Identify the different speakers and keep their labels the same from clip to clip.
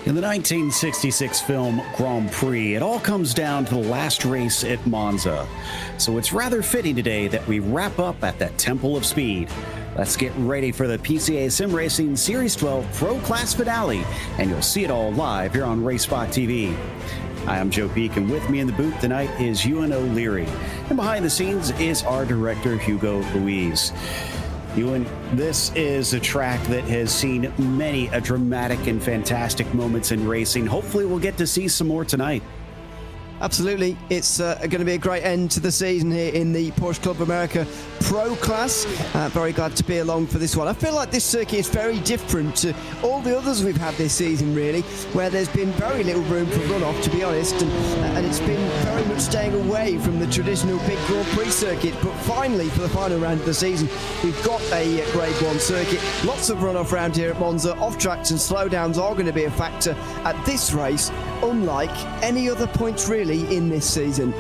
Speaker 1: In the 1966 film Grand Prix, it all comes down to the last race at Monza. So it's rather fitting today that we wrap up at that Temple of Speed. Let's get ready for the PCA Sim Racing Series 12 Pro Class finale, and you'll see it all live here on RaceSpotTV. Hi, I'm Joe Peak, and with me in the booth tonight is Ewan O'Leary. And behind the scenes is our director, Hugo Louise. Ewan, this is a track that has seen many dramatic and fantastic moments in racing. Hopefully we'll get to see some more tonight.
Speaker 2: Absolutely. It's going to be a great end to the season here in the Porsche Club America Pro Class. Very glad to be along for this one. I feel like this circuit is very different to all the others we've had this season, really, where there's been very little room for runoff, to be honest, and it's been very much staying away from the traditional big Grand Prix circuit. But finally, for the final round of the season, we've got a Grade 1 circuit. Lots of runoff around here at Monza. Off-tracks and slowdowns are going to be a factor at this race, unlike any other points, really, in this season.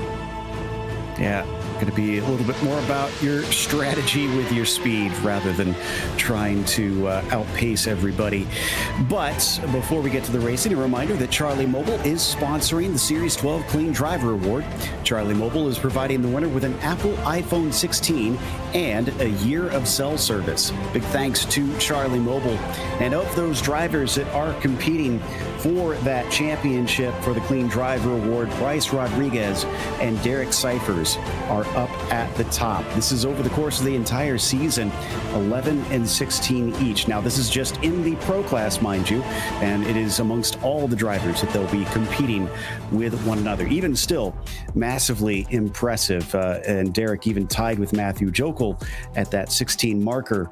Speaker 1: Yeah, going to be a little bit more about your strategy with your speed rather than trying to outpace everybody. But before we get to the racing, a reminder that Charlie Mobile is sponsoring the Series 12 Clean Driver Award. Charlie Mobile is providing the winner with an Apple iPhone 16 and a year of cell service. Big thanks to Charlie Mobile. And of those drivers that are competing for that championship for the Clean Driver Award, Bryce Rodriguez and Derek Cyphers are up at the top. This is over the course of the entire season, 11 and 16 each. Now, this is just in the Pro Class, mind you, and it is amongst all the drivers that they'll be competing with one another. Even still, massively impressive. And Derek even tied with Matthew Jokel at that 16 marker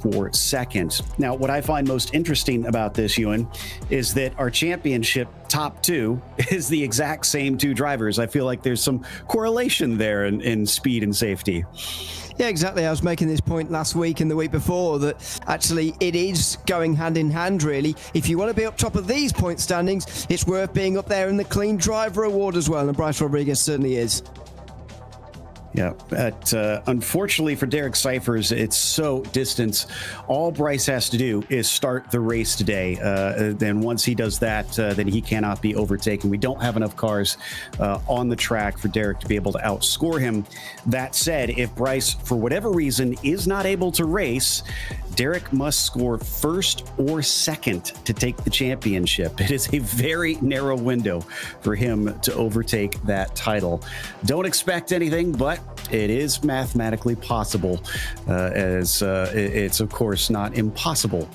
Speaker 1: for second. Now, what I find most interesting about this, Ewan, is that our championship top two is the exact same two drivers. I feel like there's some correlation there in speed and safety.
Speaker 2: Yeah, exactly. I was making this point last week and the week before that actually it is going hand in hand, really. If you want to be up top of these point standings, it's worth being up there in the Clean Driver Award as well, and Bryce Rodriguez certainly is.
Speaker 1: Yeah, but unfortunately for Derek Cyphers, it's so distance. All Bryce has to do is start the race today. Then once he does that, then he cannot be overtaken. We don't have enough cars on the track for Derek to be able to outscore him. That said, if Bryce, for whatever reason, is not able to race, Derek must score first or second to take the championship. It is a very narrow window for him to overtake that title. Don't expect anything, but it is mathematically possible, as it's, of course, not impossible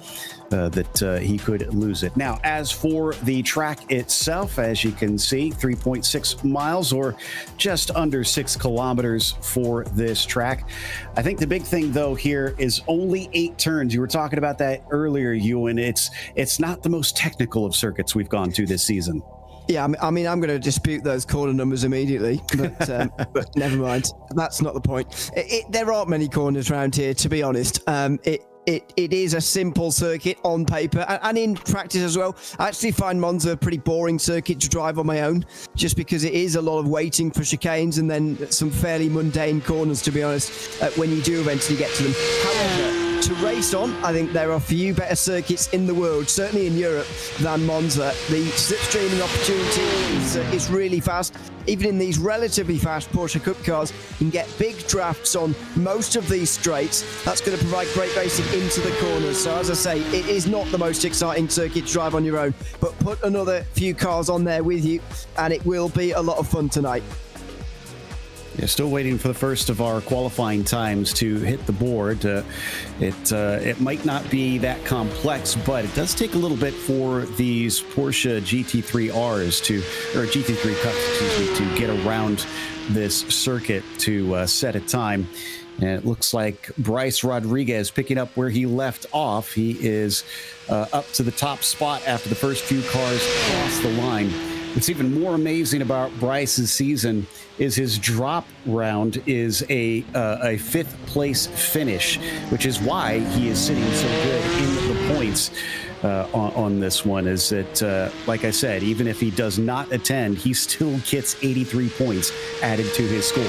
Speaker 1: that he could lose it. Now, as for the track itself, as you can see, 3.6 miles or just under 6 kilometers for this track. I think the big thing, though, here is only 8 turns. You were talking about that earlier, Ewan. It's not the most technical of circuits we've gone to this season.
Speaker 2: Yeah, I mean, I'm going to dispute those corner numbers immediately, but never mind. That's not the point. There aren't many corners around here, to be honest. It is a simple circuit on paper and in practice as well. I actually find Monza a pretty boring circuit to drive on my own, just because it is a lot of waiting for chicanes and then some fairly mundane corners, to be honest, when you do eventually get to them. However, to race on, I think there are few better circuits in the world, certainly in Europe, than Monza. The slipstreaming opportunity is really fast. Even in these relatively fast Porsche Cup cars, you can get big drafts on most of these straights. That's going to provide great racing into the corners. So as I say, it is not the most exciting circuit to drive on your own, but put another few cars on there with you and it will be a lot of fun tonight.
Speaker 1: Yeah, still waiting for the first of our qualifying times to hit the board. It might not be that complex, but it does take a little bit for these Porsche GT3Rs or GT3 Cups, to get around this circuit to set a time. And it looks like Bryce Rodriguez picking up where he left off. He is up to the top spot after the first few cars cross the line. What's even more amazing about Bryce's season is his drop round is a 5th place finish, which is why he is sitting so good in the points on this one. Is that, like I said, even if he does not attend, he still gets 83 points added to his score.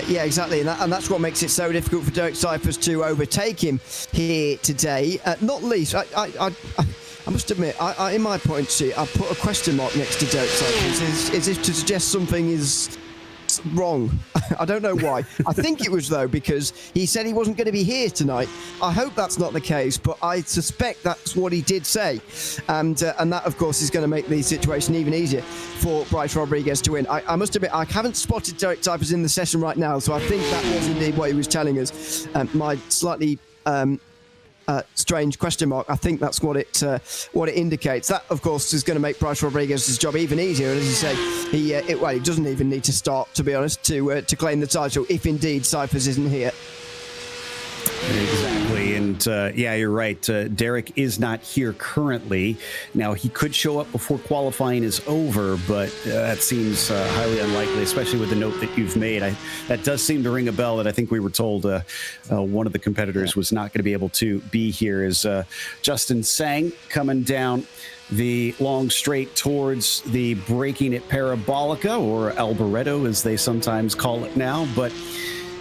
Speaker 2: Yeah, exactly, and that's what makes it so difficult for Derek Cyphers to overtake him here today. Not least, I'm must admit, I in my point sheet, I put a question mark next to Derek Cycles, as if to suggest something is wrong. I don't know why. I think it was, though, because he said he wasn't going to be here tonight. I hope that's not the case, but I suspect that's what he did say. And that, of course, is going to make the situation even easier for Bryce Rodriguez to win. I must admit, I haven't spotted Derek Cyphers in the session right now, so I think that was indeed what he was telling us. My slightly strange question mark, I think that's what it indicates. That, of course, is going to make Bryce Rodriguez's job even easier. And as you say, he doesn't even need to start, to be honest, to claim the title if indeed Cyphers isn't here.
Speaker 1: Exactly. And yeah, you're right. Derek is not here currently. Now, he could show up before qualifying is over, but that seems highly unlikely, especially with the note that you've made. That does seem to ring a bell that I think we were told one of the competitors was not going to be able to be here. Is Justin Sang coming down the long straight towards the braking at Parabolica, or Alboreto as they sometimes call it now. But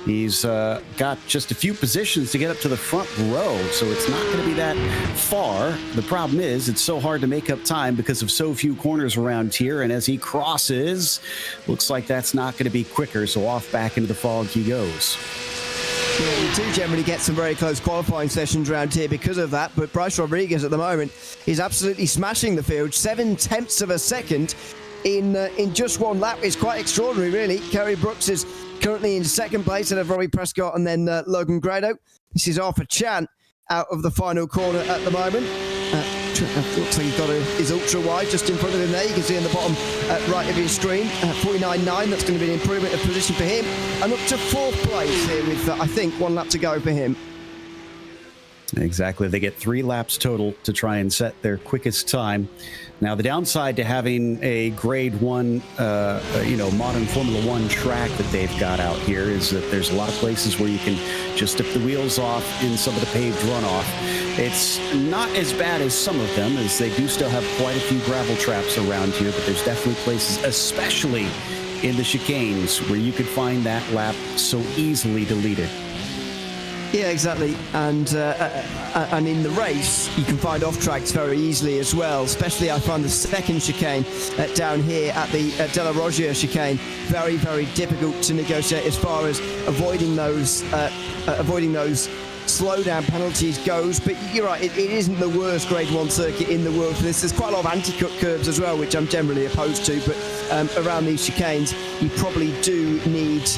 Speaker 1: he's got just a few positions to get up to the front row, so it's not going to be that far. The problem is it's so hard to make up time because of so few corners around here, and as he crosses, looks like that's not going to be quicker, so off back into the fog he goes.
Speaker 2: Yeah, we do generally get some very close qualifying sessions around here because of that, but Bryce Rodriguez at the moment is absolutely smashing the field. 0.7 of a second in just one lap is quite extraordinary, really. Kerry Brooks is currently in second place, and of Robbie Prescott and then Logan Grado. This is Arthur Chan out of the final corner at the moment. Looks like he's got his ultra wide just in front of him there. You can see in the bottom right of his screen, 49.9. That's going to be an improvement of position for him, and up to fourth place here with I think 1 lap to go for him.
Speaker 1: Exactly. They get 3 laps total to try and set their quickest time. Now, the downside to having a grade 1, modern Formula 1 track that they've got out here is that there's a lot of places where you can just strip the wheels off in some of the paved runoff. It's not as bad as some of them, as they do still have quite a few gravel traps around here, but there's definitely places, especially in the chicanes, where you could find that lap so easily deleted.
Speaker 2: Yeah, exactly. And in the race, you can find off tracks very easily as well. Especially, I find the second chicane down here at the De La Roggia chicane very, very difficult to negotiate as far as avoiding those slowdown penalties goes. But you're right, it isn't the worst Grade 1 circuit in the world for this. There's quite a lot of anti-cut curves as well, which I'm generally opposed to. But around these chicanes, you probably do need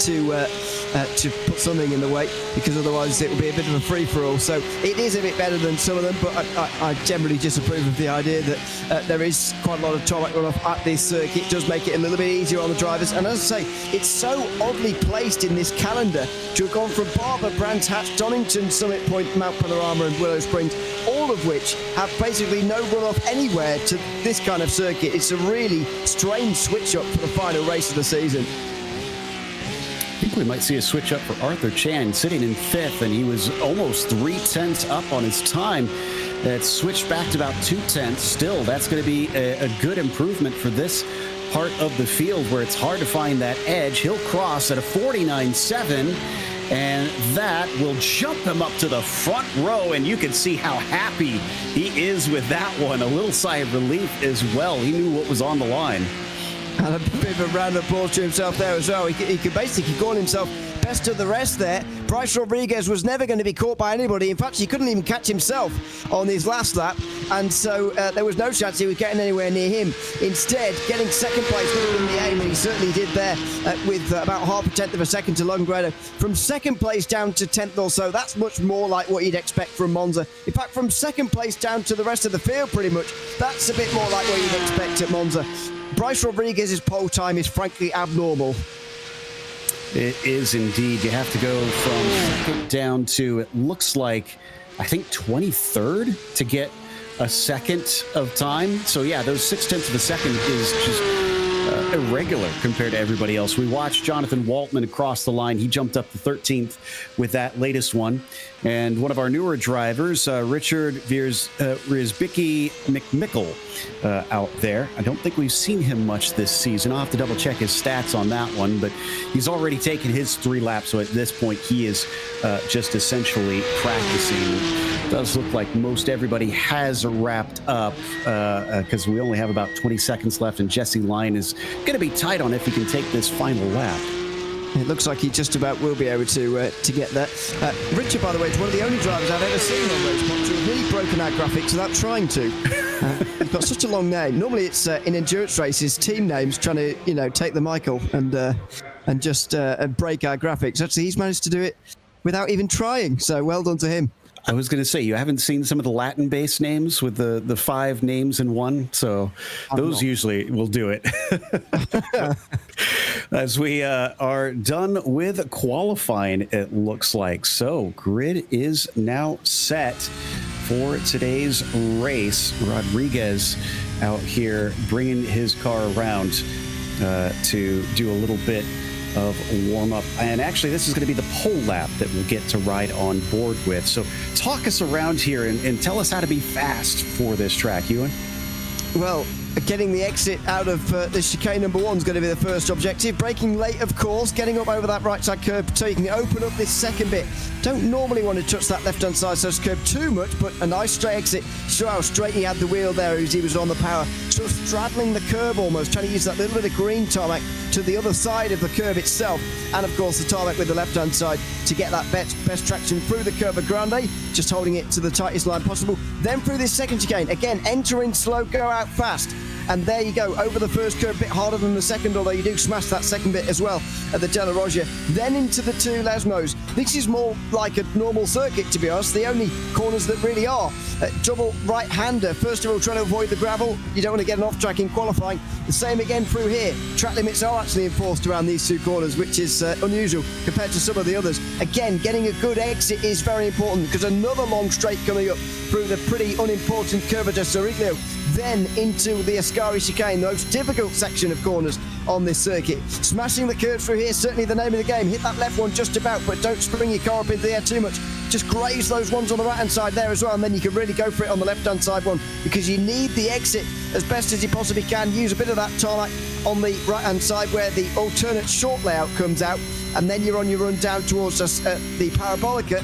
Speaker 2: to put something in the way, because otherwise it will be a bit of a free-for-all. So it is a bit better than some of them, but I generally disapprove of the idea that there is quite a lot of tarmac runoff at this circuit. It does make it a little bit easier on the drivers, and as I say, it's so oddly placed in this calendar to have gone from Barber, Brands Hatch, Donington, Summit Point, Mount Panorama and Willow Springs, all of which have basically no runoff anywhere to this kind of circuit. It's a really strange switch-up for the final race of the season.
Speaker 1: I think we might see a switch up for Arthur Chan, sitting in 5th, and he was almost 0.3 up on his time. That switched back to about 0.2. Still, that's going to be a good improvement for this part of the field where it's hard to find that edge. He'll cross at a 49.7, and that will jump him up to the front row, and you can see how happy he is with that one. A little sigh of relief as well. He knew what was on the line.
Speaker 2: And a bit of a round of applause to himself there as well. He could basically call himself best of the rest there. Bryce Rodriguez was never going to be caught by anybody. In fact, he couldn't even catch himself on his last lap. And so there was no chance he was getting anywhere near him. Instead, getting second place would have been the aim, and he certainly did there with about 0.5 of a second to Logan Grado. From second place down to 10th or so, that's much more like what you'd expect from Monza. In fact, from second place down to the rest of the field, pretty much, that's a bit more like what you'd expect at Monza. Bryce Rodriguez's pole time is frankly abnormal.
Speaker 1: It is indeed. You have to go from second down to, it looks like, I think 23rd to get a second of time. So yeah, those 0.6 of a second is just irregular compared to everybody else. We watched Jonathan Waltman across the line. He jumped up to 13th with that latest one. And one of our newer drivers, Richard Rizbicki McMickle, out there. I don't think we've seen him much this season. I'll have to double check his stats on that one, but he's already taken his 3 laps. So at this point, he is just essentially practicing. It does look like most everybody has wrapped up because we only have about 20 seconds left, and Jesse Lyon is going to be tight on if he can take this final lap.
Speaker 2: It looks like he just about will be able to get that. Richard, by the way, is one of the only drivers I've ever seen on RaceSpot to have really broken our graphics without trying to. He's got such a long name. Normally it's in endurance races, team names trying to, take the Michael and just break our graphics. Actually, he's managed to do it without even trying, so well done to him.
Speaker 1: I was going to say, you haven't seen some of the Latin-based names with the 5 names in one, so those usually will do it. As we are done with qualifying, it looks like. So, grid is now set for today's race. Rodriguez out here bringing his car around to do a little bit of warm-up. And actually, this is going to be the pole lap that we'll get to ride on board with. So talk us around here and tell us how to be fast for this track, Ewan.
Speaker 2: Well, getting the exit out of the chicane number 1 is going to be the first objective. Braking late, of course, getting up over that right side curb so you can open up this second bit. Don't normally want to touch that left-hand side so curb too much, but a nice straight exit. Show how straight he had the wheel there as he was on the power. Sort of straddling the curb almost, trying to use that little bit of green tarmac to the other side of the curb itself. And, of course, the tarmac with the left-hand side to get that best traction through the Curva Grande, just holding it to the tightest line possible. Then through this second chicane. Again, enter in slow, go out fast. And there you go, over the first curve, a bit harder than the second, although you do smash that second bit as well at the Della Rogia. Then into the 2 Lesmos. This is more like a normal circuit, to be honest. The only corners that really are. Double right-hander. First of all, trying to avoid the gravel. You don't want to get an off-track in qualifying. The same again through here. Track limits are actually enforced around these 2 corners, which is unusual compared to some of the others. Again, getting a good exit is very important because another long straight coming up through the pretty unimportant Curva de Soriglio. Then into the Ascari chicane, the most difficult section of corners on this circuit. Smashing the curves through here, certainly the name of the game. Hit that left one just about, but don't spring your car up into the air too much. Just graze those ones on the right-hand side there as well, and then you can really go for it on the left-hand side one because you need the exit as best as you possibly can. Use a bit of that tarmac on the right-hand side where the alternate short layout comes out, and then you're on your run down towards the Parabolica,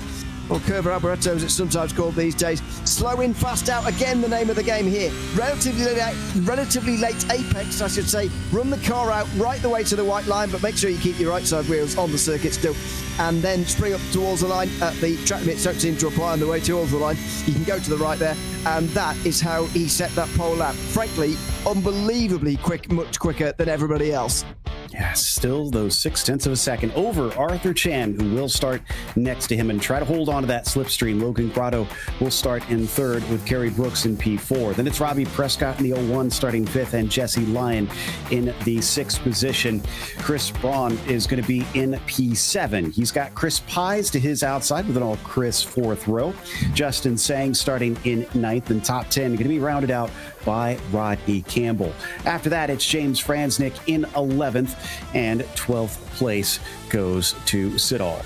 Speaker 2: or Curva Alboreto as it's sometimes called these days. Slow in, fast out, again the name of the game here. Relatively late apex, I should say. Run the car out right the way to the white line, but make sure you keep your right side wheels on the circuit still. And then spring up towards the line. The track limits don't seem to apply on the way towards the line. You can go to the right there, and that is how he set that pole lap. Frankly, unbelievably quick, much quicker than everybody else.
Speaker 1: Yeah, still those 0.6 of a second over Arthur Chan, who will start next to him and try to hold on to that slipstream. Logan Grotto will start in 3rd with Kerry Brooks in P4. Then it's Robbie Prescott in the 01 starting 5th and Jesse Lyon in the 6th position. Chris Braun is going to be in P7. He's got Chris Pies to his outside with an all Chris 4th row. Justin Sang starting in 9th, and top 10 going to be rounded out by Rodney Campbell. After that, it's James Franznick in 11th, and 12th place goes to Siddall.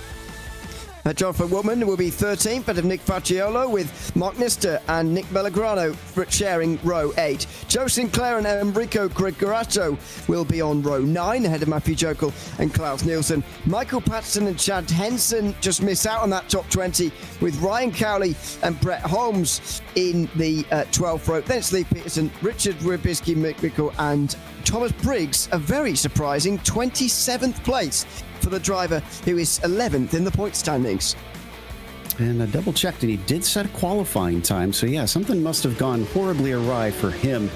Speaker 2: Jonathan Woodman will be 13th, but of Nick Facciolo, with Mark Nister and Nick Bellegrano sharing row 8. Joe Sinclair and Enrico Gregorato will be on row 9, ahead of Matthew Jokel and Klaus Nielsen. Michael Patson and Chad Henson just miss out on that top 20, with Ryan Cowley and Brett Holmes in the 12th row. Then it's Lee Peterson, Richard Rybisky McMickle and Thomas Briggs, a very surprising 27th place for the driver who is 11th in the point standings.
Speaker 1: And I double-checked, and he did set a qualifying time. So, yeah, something must have gone horribly awry for him,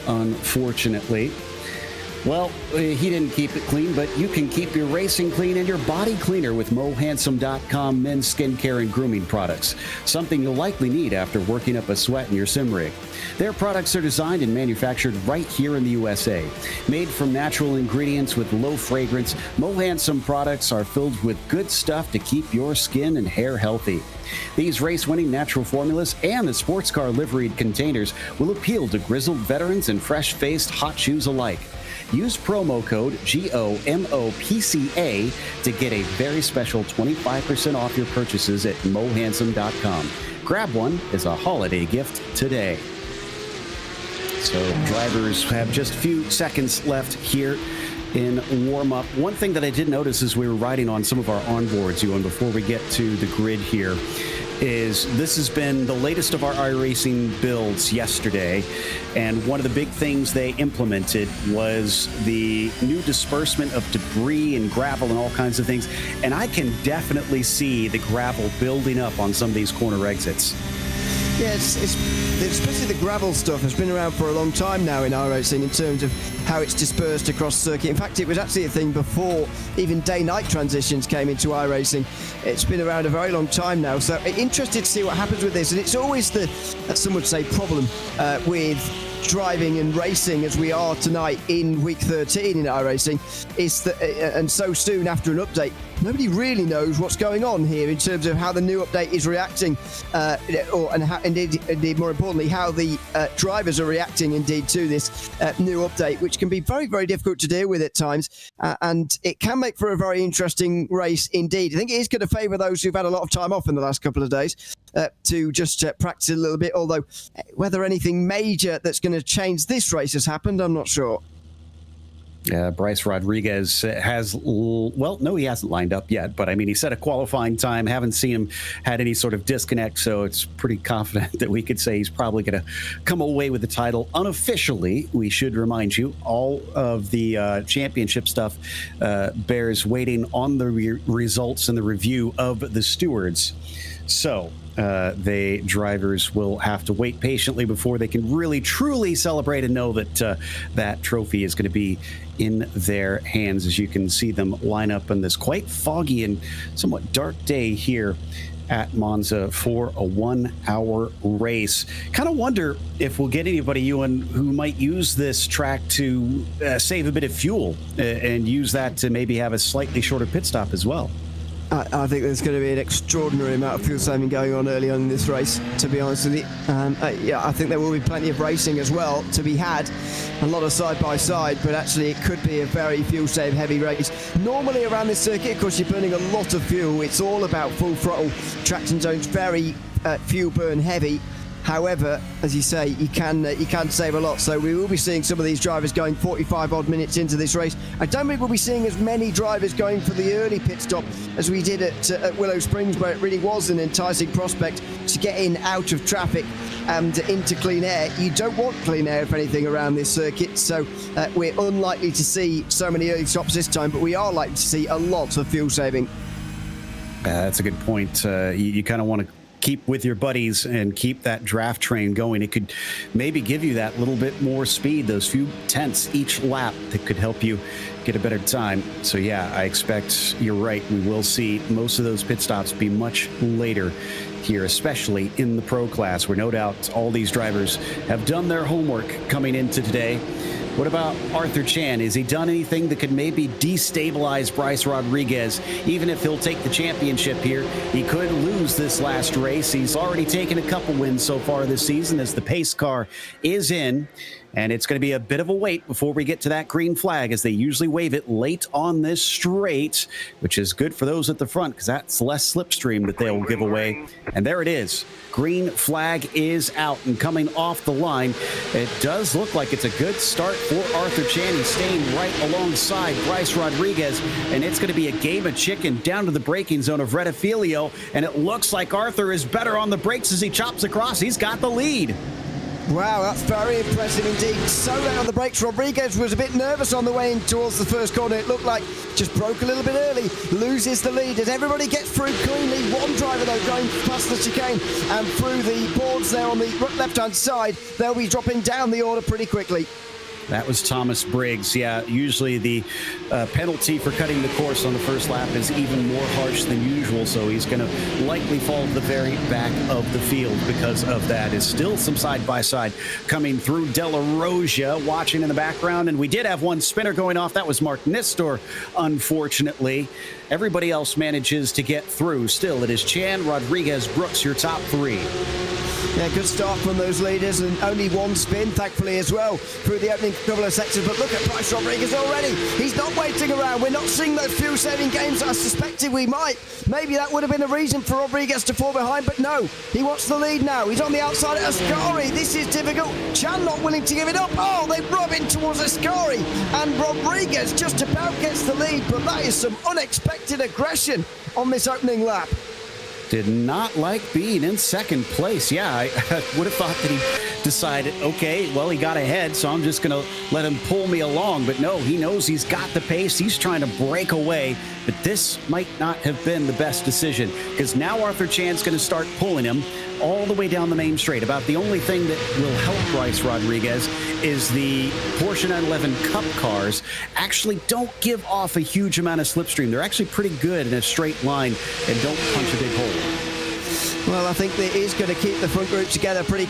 Speaker 1: unfortunately. Well, he didn't keep it clean, but you can keep your racing clean and your body cleaner with MoHandsome.com men's skincare and grooming products. Something you'll likely need after working up a sweat in your sim rig. Their products are designed and manufactured right here in the USA. Made from natural ingredients with low fragrance, MoHandsome products are filled with good stuff to keep your skin and hair healthy. These race-winning natural formulas and the sports car liveried containers will appeal to grizzled veterans and fresh-faced hot shoes alike. use promo code GOMOPCA to get a very special 25% off your purchases at mohandsome.com. Grab one as a holiday gift today. So drivers have just a few seconds left here in warm-up. One thing that I did notice as we were riding on some of our onboards, Ewan, before we get to the grid here, is this has been the latest of our iRacing builds yesterday, and one of the big things they implemented was the new disbursement of debris and gravel and all kinds of things, and I can definitely see the gravel building up on some of these corner exits.
Speaker 2: Yeah, especially the gravel stuff has been around for a long time now in iRacing in terms of how it's dispersed across circuit. In fact, it was actually a thing before even day-night transitions came into iRacing. It's been around a very long time now, so interested to see what happens with this. And it's always the, as some would say, problem with driving and racing as we are tonight in week 13 in iRacing is that, and so soon after an update, nobody really knows what's going on here in terms of how the new update is reacting, and how, indeed, more importantly, how the drivers are reacting indeed to this new update, which can be very, very difficult to deal with at times, and it can make for a very interesting race indeed. I think it is going to favour those who've had a lot of time off in the last couple of days to just practice a little bit, although whether anything major that's going to change this race has happened, I'm not sure.
Speaker 1: Bryce Rodriguez has, well, no, he hasn't lined up yet, but I mean, he set a qualifying time. Haven't seen him had any sort of disconnect, so it's pretty confident that we could say he's probably going to come away with the title. Unofficially, we should remind you, all of the championship stuff bears waiting on the results and the review of the stewards. So the drivers will have to wait patiently before they can really truly celebrate and know that that trophy is going to be in their hands, as you can see them line up on this quite foggy and somewhat dark day here at Monza for a 1-hour race. Kind of wonder if we'll get anybody, Ewan, who might use this track to save a bit of fuel and use that to maybe have a slightly shorter pit stop as well.
Speaker 2: I think there's going to be an extraordinary amount of fuel saving going on early on in this race, to be honest with you. Yeah, I think there will be plenty of racing as well to be had, a lot of side-by-side, but actually it could be a very fuel-save heavy race. Normally around this circuit, of course, you're burning a lot of fuel. It's all about full throttle. Traction zone's very fuel burn heavy. However, as you say, you can save a lot. So we will be seeing some of these drivers going 45 odd minutes into this race. I don't think we'll be seeing as many drivers going for the early pit stop as we did at Willow Springs, where it really was an enticing prospect to get in out of traffic and into clean air. You don't want clean air, if anything, around this circuit. So we're unlikely to see so many early stops this time, but we are likely to see a lot of fuel saving.
Speaker 1: That's a good point. You kind of want to keep with your buddies and keep that draft train going. It could maybe give you that little bit more speed, those few tenths each lap that could help you get a better time. So yeah, I expect you're right. We will see most of those pit stops be much later here, especially in the pro class, where no doubt all these drivers have done their homework coming into today. What about Arthur Chan? Has he done anything that could maybe destabilize Bryce Rodriguez? Even if he'll take the championship here, he could lose this last race. He's already taken a couple wins so far this season as the pace car is in. And it's going to be a bit of a wait before we get to that green flag, as they usually wave it late on this straight, which is good for those at the front because that's less slipstream that they'll give away. And there it is. Green flag is out and coming off the line. It does look like it's a good start for Arthur Chan. He's staying right alongside Bryce Rodriguez, and it's going to be a game of chicken down to the braking zone of Rettifilio, and it looks like Arthur is better on the brakes as he chops across. He's got the lead.
Speaker 2: Wow, that's very impressive indeed. So late on the brakes. Rodriguez was a bit nervous on the way in towards the first corner. It looked like just broke a little bit early, loses the lead as everybody gets through cleanly. One driver, though, going past the chicane and through the boards there on the left-hand side. They'll be dropping down the order pretty quickly.
Speaker 1: That was Thomas Briggs. Yeah, usually the penalty for cutting the course on the first lap is even more harsh than usual, so he's going to likely fall to the very back of the field because of that. Is still some side-by-side coming through. Della Rosia watching in the background, and we did have one spinner going off. That was Mark Nistor, unfortunately. Everybody else manages to get through. Still, it is Chan, Rodriguez, Brooks, your top three.
Speaker 2: Yeah, good start from those leaders, and only one spin, thankfully, as well, through the opening couple of sections. But look at Bryce Rodriguez already. He's not waiting around. We're not seeing those fuel-saving games that I suspected we might. Maybe that would have been a reason for Rodriguez to fall behind, but no. He wants the lead now. He's on the outside of Ascari. This is difficult. Chan not willing to give it up. Oh, they rub in towards Ascari, and Rodriguez just about gets the lead, but that is some unexpected aggression on this opening lap.
Speaker 1: Did not like being in second place. Yeah, I would have thought that he decided, okay, well, he got ahead, so I'm just going to let him pull me along. But no, he knows he's got the pace. He's trying to break away. But this might not have been the best decision, because now Arthur Chan's going to start pulling him all the way down the main straight. About the only thing that will help Bryce Rodriguez is the Porsche 911 Cup cars actually don't give off a huge amount of slipstream. They're actually pretty good in a straight line and don't punch a big hole.
Speaker 2: Well, I think that is going to keep the front group together pretty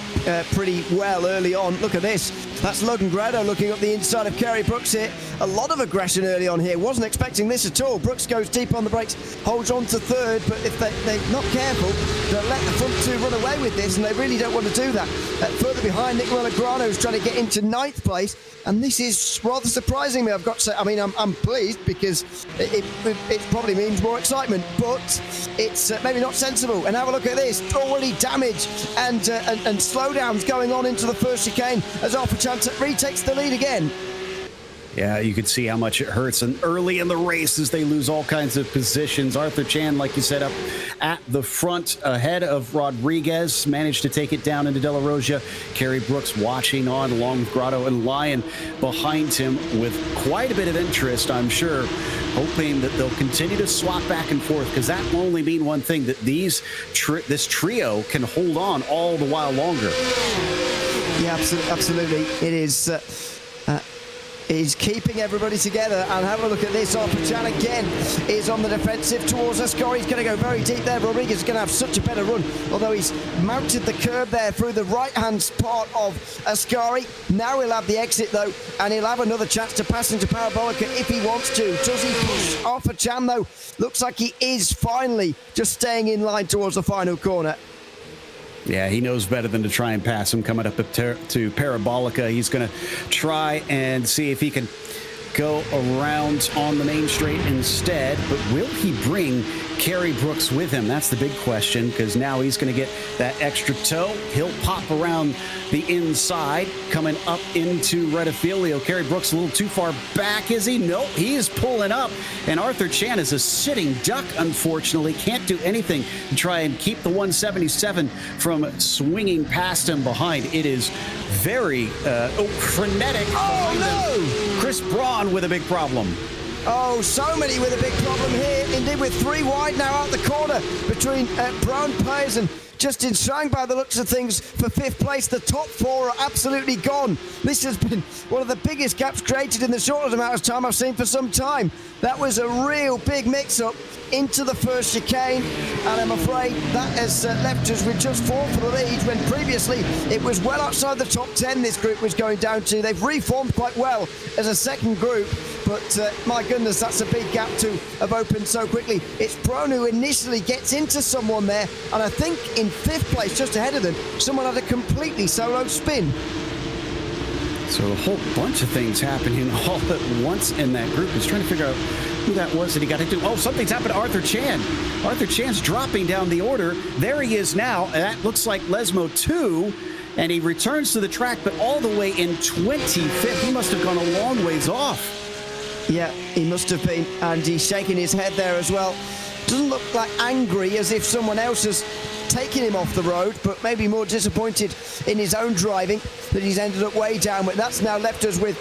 Speaker 2: well early on. Look at this. That's Logan Grado looking up the inside of Kerry Brooks here. A lot of aggression early on here. Wasn't expecting this at all. Brooks goes deep on the brakes, holds on to third, but if they're not careful, they'll let the front two run away with this, and they really don't want to do that. Further behind, Nick Grano's trying to get into ninth place, and this is rather surprising me, I've got to say. I mean, I'm pleased because it probably means more excitement, but it's maybe not sensible. And have a look at this. Already damage and slowdowns going on into the first chicane as Arthur Chan retakes the lead again.
Speaker 1: Yeah, you can see how much it hurts. And early in the race, as they lose all kinds of positions, Arthur Chan, like you said, up at the front ahead of Rodriguez, managed to take it down into De La Roja. Kerry Brooks watching on, along with Grotto and Lyon behind him with quite a bit of interest, I'm sure, hoping that they'll continue to swap back and forth, because that will only mean one thing, that this trio can hold on all the while longer.
Speaker 2: Yeah, absolutely. It is keeping everybody together. And have a look at this. Arthur Chan again is on the defensive towards Ascari. He's going to go very deep there. Rodriguez is going to have such a better run, although he's mounted the curb there through the right-hand part of Ascari. Now he'll have the exit, though, and he'll have another chance to pass into Parabolica if he wants to. Does he push Arthur Chan, though? Looks like he is finally just staying in line towards the final corner.
Speaker 1: Yeah, he knows better than to try and pass him coming up to Parabolica. He's going to try and see if he can go around on the main straight instead. But will he bring Kerry Brooks with him? That's the big question, because now he's going to get that extra toe. He'll pop around the inside, coming up into Redifilio. Kerry Brooks a little too far back, is he? Nope, he is pulling up. And Arthur Chan is a sitting duck, unfortunately. Can't do anything to try and keep the 177 from swinging past him behind. It is very frenetic.
Speaker 2: Oh, no!
Speaker 1: Chris Braun with a big problem.
Speaker 2: Oh, so many with a big problem here. Indeed, with three wide now out the corner between Brown, Payes and Justin Strang, by the looks of things, for fifth place. The top four are absolutely gone. This has been one of the biggest gaps created in the shortest amount of time I've seen for some time. That was a real big mix-up into the first chicane, and I'm afraid that has left us with just four for the lead, when previously it was well outside the top 10 this group was going down to. They've reformed quite well as a second group, but my goodness, that's a big gap to have opened so quickly. It's Brown who initially gets into someone there, and I think in fifth place, just ahead of them, someone had a completely solo spin.
Speaker 1: So a whole bunch of things happening all at once in that group. He's trying to figure out who that was that he got to do. Oh, something's happened to Arthur Chan. Arthur Chan's dropping down the order. There he is now. That looks like Lesmo 2. And he returns to the track, but all the way in 25th. He must have gone a long ways off.
Speaker 2: Yeah, he must have been. And he's shaking his head there as well. Doesn't look like angry, as if someone else has taken him off the road, but maybe more disappointed in his own driving that he's ended up way down. But that's now left us with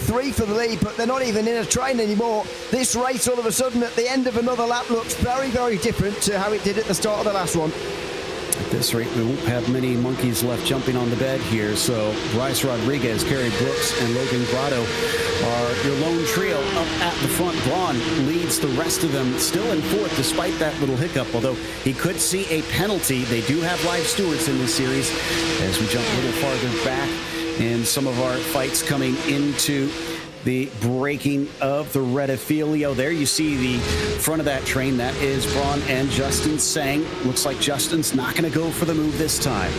Speaker 2: three for the lead, but they're not even in a train anymore. This race all of a sudden at the end of another lap looks very, very different to how it did at the start of the last one.
Speaker 1: At this rate, we won't have many monkeys left jumping on the bed here. So Bryce Rodriguez, Kerry Brooks, and Logan Grotto are your lone trio up at the front. Braun leads the rest of them still in fourth despite that little hiccup, although he could see a penalty. They do have live stewards in this series as we jump a little farther back in some of our fights coming into the braking of the Rettifilio. There you see the front of that train. That is Braun and Justin Sang. Looks like Justin's not going to go for the move this time.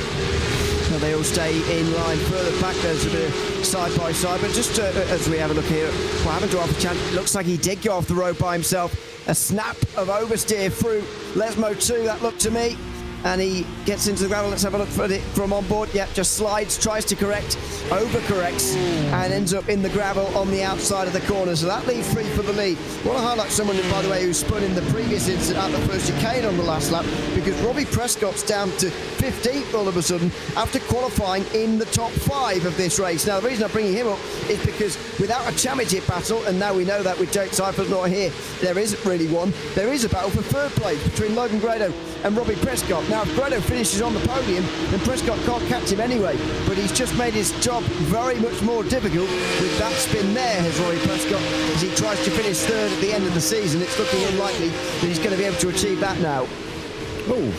Speaker 2: Well, they all stay in line further back. There's a bit of side by side, but just as we have a look here, what happened to Alpha-Chan? Looks like he did go off the road by himself. A snap of oversteer through Lesmo 2, that looked to me. And he gets into the gravel. Let's have a look at it from on board. Yep, just slides, tries to correct, overcorrects, and ends up in the gravel on the outside of the corner. So that leaves 3 for the lead. I want to highlight someone, by the way, who spun in the previous incident at the first chicane on the last lap, because Robbie Prescott's down to 15th all of a sudden after qualifying in the top 5 of this race. Now, the reason I'm bringing him up is because without a championship battle, and now we know that with Jake Cypher's not here, there isn't really one. There is a battle for third place between Logan Grado and Robbie Prescott. Now, if Grado finishes on the podium, then Prescott can't catch him anyway. But he's just made his job very much more difficult with that spin there, has Robbie Prescott, as he tries to finish third at the end of the season. It's looking unlikely that he's going to be able to achieve that now.
Speaker 1: Oh,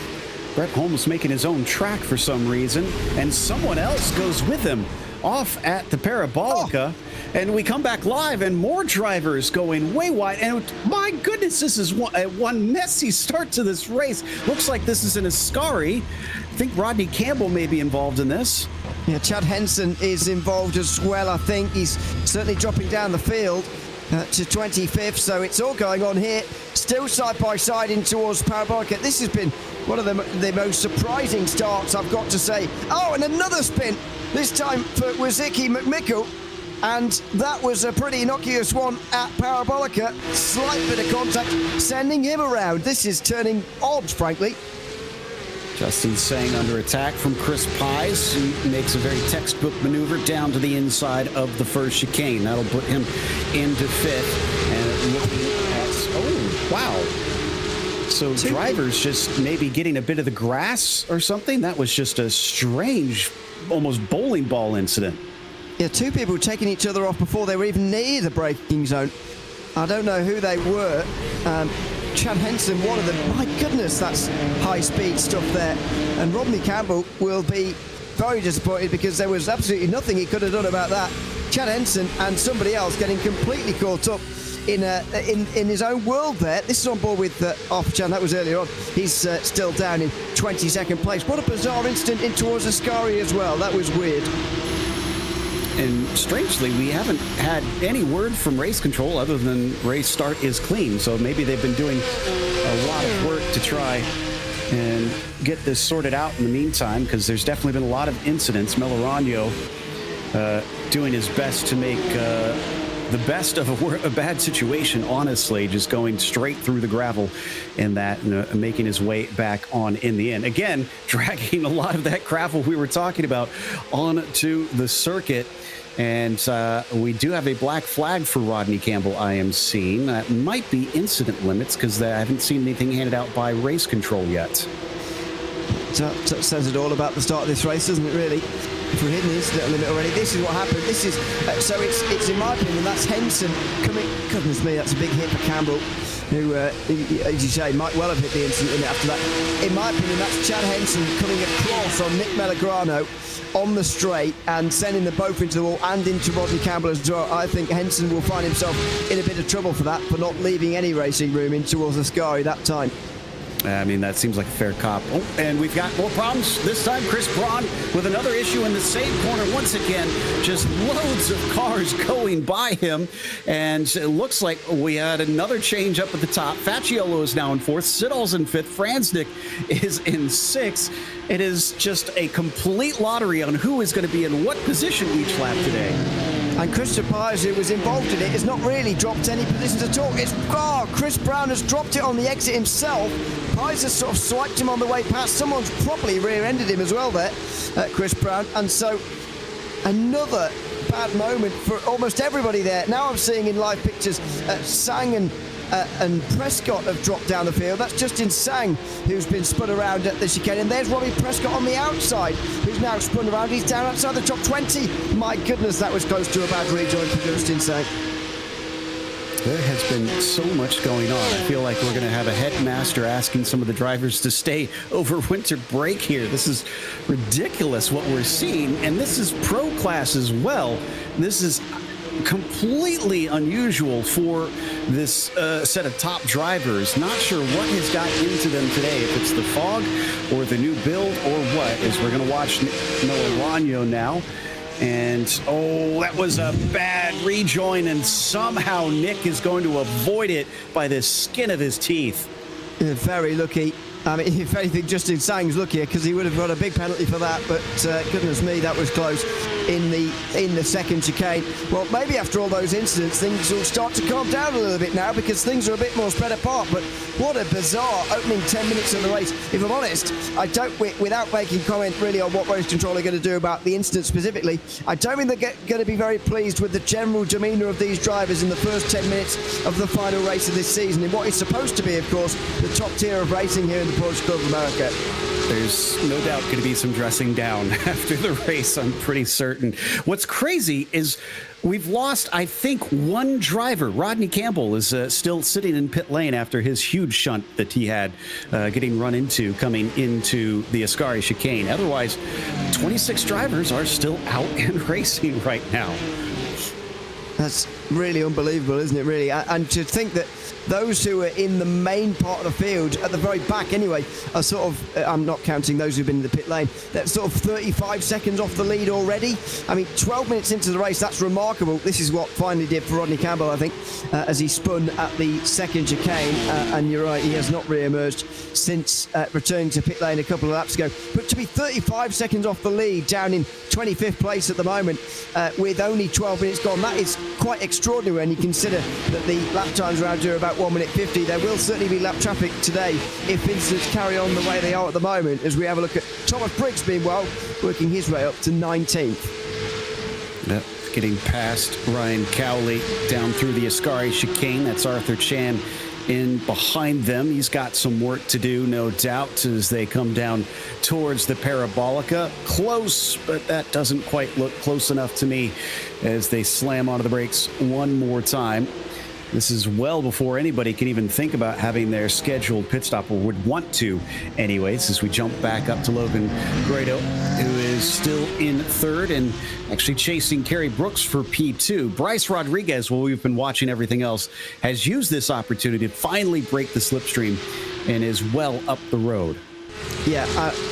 Speaker 1: Brett Holmes making his own track for some reason, and someone else goes with him off at the Parabolica. And we come back live, and more drivers going way wide. And my goodness, this is one messy start to this race. Looks like this is an Ascari. I think Rodney Campbell may be involved in this.
Speaker 2: Yeah, Chad Henson is involved as well, I think. He's certainly dropping down the field to 25th, so it's all going on here. Still side by side in towards Parabolica. This has been one of the most surprising starts, I've got to say. Oh, and another spin, this time for Wazicki McMickle. And that was a pretty innocuous one at Parabolica. Slight bit of contact, sending him around. This is turning odd, frankly.
Speaker 1: Justin Sang under attack from Chris Pies. He makes a very textbook maneuver down to the inside of the first chicane. That'll put him into 5th. And looking at... Oh, wow. So drivers just maybe getting a bit of the grass or something? That was just a strange, almost bowling ball incident.
Speaker 2: Yeah, 2 people taking each other off before they were even near the braking zone. I don't know who they were. Chad Henson, one of them. My goodness, that's high-speed stuff there. And Rodney Campbell will be very disappointed because there was absolutely nothing he could have done about that. Chad Henson and somebody else getting completely caught up in his own world there. This is on board with Alpha-Chan. That was earlier on. He's still down in 22nd place. What a bizarre incident in towards Ascari as well. That was weird.
Speaker 1: And strangely, we haven't had any word from race control other than race start is clean. So maybe they've been doing a lot of work to try and get this sorted out in the meantime, because there's definitely been a lot of incidents. Melorano doing his best to make the best of a bad situation, honestly, just going straight through the gravel in that, making his way back on in the end. Again, dragging a lot of that gravel we were talking about onto the circuit. And we do have a black flag for Rodney Campbell, I am seeing. That might be incident limits, because I haven't seen anything handed out by race control yet.
Speaker 2: So that says it all about the start of this race, doesn't it, really? If we're hitting the incident limit already, this is what happened. This is so it's in my opinion, that's Henson coming. Goodness me, that's a big hit for Campbell, who, as you say, might well have hit the incident limit after that. In my opinion, that's Chad Henson coming across on Nick Melograno on the straight and sending them both into the wall and into Rodney Campbell as well. I think Henson will find himself in a bit of trouble for that, for not leaving any racing room in towards Ascari that time.
Speaker 1: I mean, that seems like a fair cop. Oh, and we've got more problems. This time, Chris Braun with another issue in the same corner. Once again, just loads of cars going by him. And it looks like we had another change up at the top. Facciolo is now in 4th. Siddall's in 5th. Franznik is in 6th. It is just a complete lottery on who is going to be in what position each lap today.
Speaker 2: And Christopher Pies, who was involved in it, has not really dropped any positions at all. Chris Brown has dropped it on the exit himself. Pies has sort of swiped him on the way past. Someone's properly rear-ended him as well there, Chris Brown. And so another bad moment for almost everybody there. Now I'm seeing in live pictures Sang and Prescott have dropped down the field. That's Justin Sang, who's been spun around at the chicane. And there's Robbie Prescott on the outside, who's now spun around. He's down outside the top 20. My goodness, that was close to a bad rejoin for Justin Sang.
Speaker 1: There has been so much going on. I feel like we're going to have a headmaster asking some of the drivers to stay over winter break here. This is ridiculous what we're seeing. And this is pro class as well. This is completely unusual for this set of top drivers. Not sure what has got into them today, if it's the fog or the new build or what, as we're going to watch Noah Ragno now. And, oh, that was a bad rejoin, and somehow Nick is going to avoid it by the skin of his teeth.
Speaker 2: Very lucky. I mean, if anything, Justin Sang's luckier because he would have got a big penalty for that. But goodness me, that was close in the second chicane. Well, maybe after all those incidents, things will start to calm down a little bit now because things are a bit more spread apart. But what a bizarre opening 10 minutes of the race. If I'm honest, I don't, without making comment really on what race control are going to do about the incident specifically, I don't think they're going to be very pleased with the general demeanour of these drivers in the first 10 minutes of the final race of this season in what is supposed to be, of course, the top tier of racing here in the Porsche Club of America.
Speaker 1: There's no doubt going to be some dressing down after the race, I'm pretty certain. What's crazy is we've lost, I think, one driver. Rodney Campbell is still sitting in pit lane after his huge shunt that he had getting run into coming into the Ascari chicane. Otherwise, 26 drivers are still out and racing right now.
Speaker 2: That's really unbelievable, isn't it, really? And to think that those who are in the main part of the field, at the very back anyway, are sort of, I'm not counting those who've been in the pit lane, that's sort of 35 seconds off the lead already. I mean, 12 minutes into the race, that's remarkable. This is what finally did for Rodney Campbell, I think, as he spun at the second chicane. And you're right, he has not re-emerged since returning to pit lane a couple of laps ago. But to be 35 seconds off the lead, down in 25th place at the moment, with only 12 minutes gone, that is quite extraordinary when you consider that the lap times around here are about 1 minute 50. There will certainly be lap traffic today if incidents carry on the way they are at the moment, as we have a look at Thomas Briggs, meanwhile, working his way up to 19th.
Speaker 1: Yep, getting past Ryan Cowley down through the Ascari chicane. That's Arthur Chan in behind them. He's got some work to do, no doubt, as they come down towards the Parabolica. Close, but that doesn't quite look close enough to me as they slam onto the brakes one more time. This is well before anybody can even think about having their scheduled pit stop, or would want to anyways, as we jump back up to Logan Grado, who is still in third and actually chasing Kerry Brooks for P2. Bryce Rodriguez, while we've been watching everything else, has used this opportunity to finally break the slipstream and is well up the road.
Speaker 2: Yeah,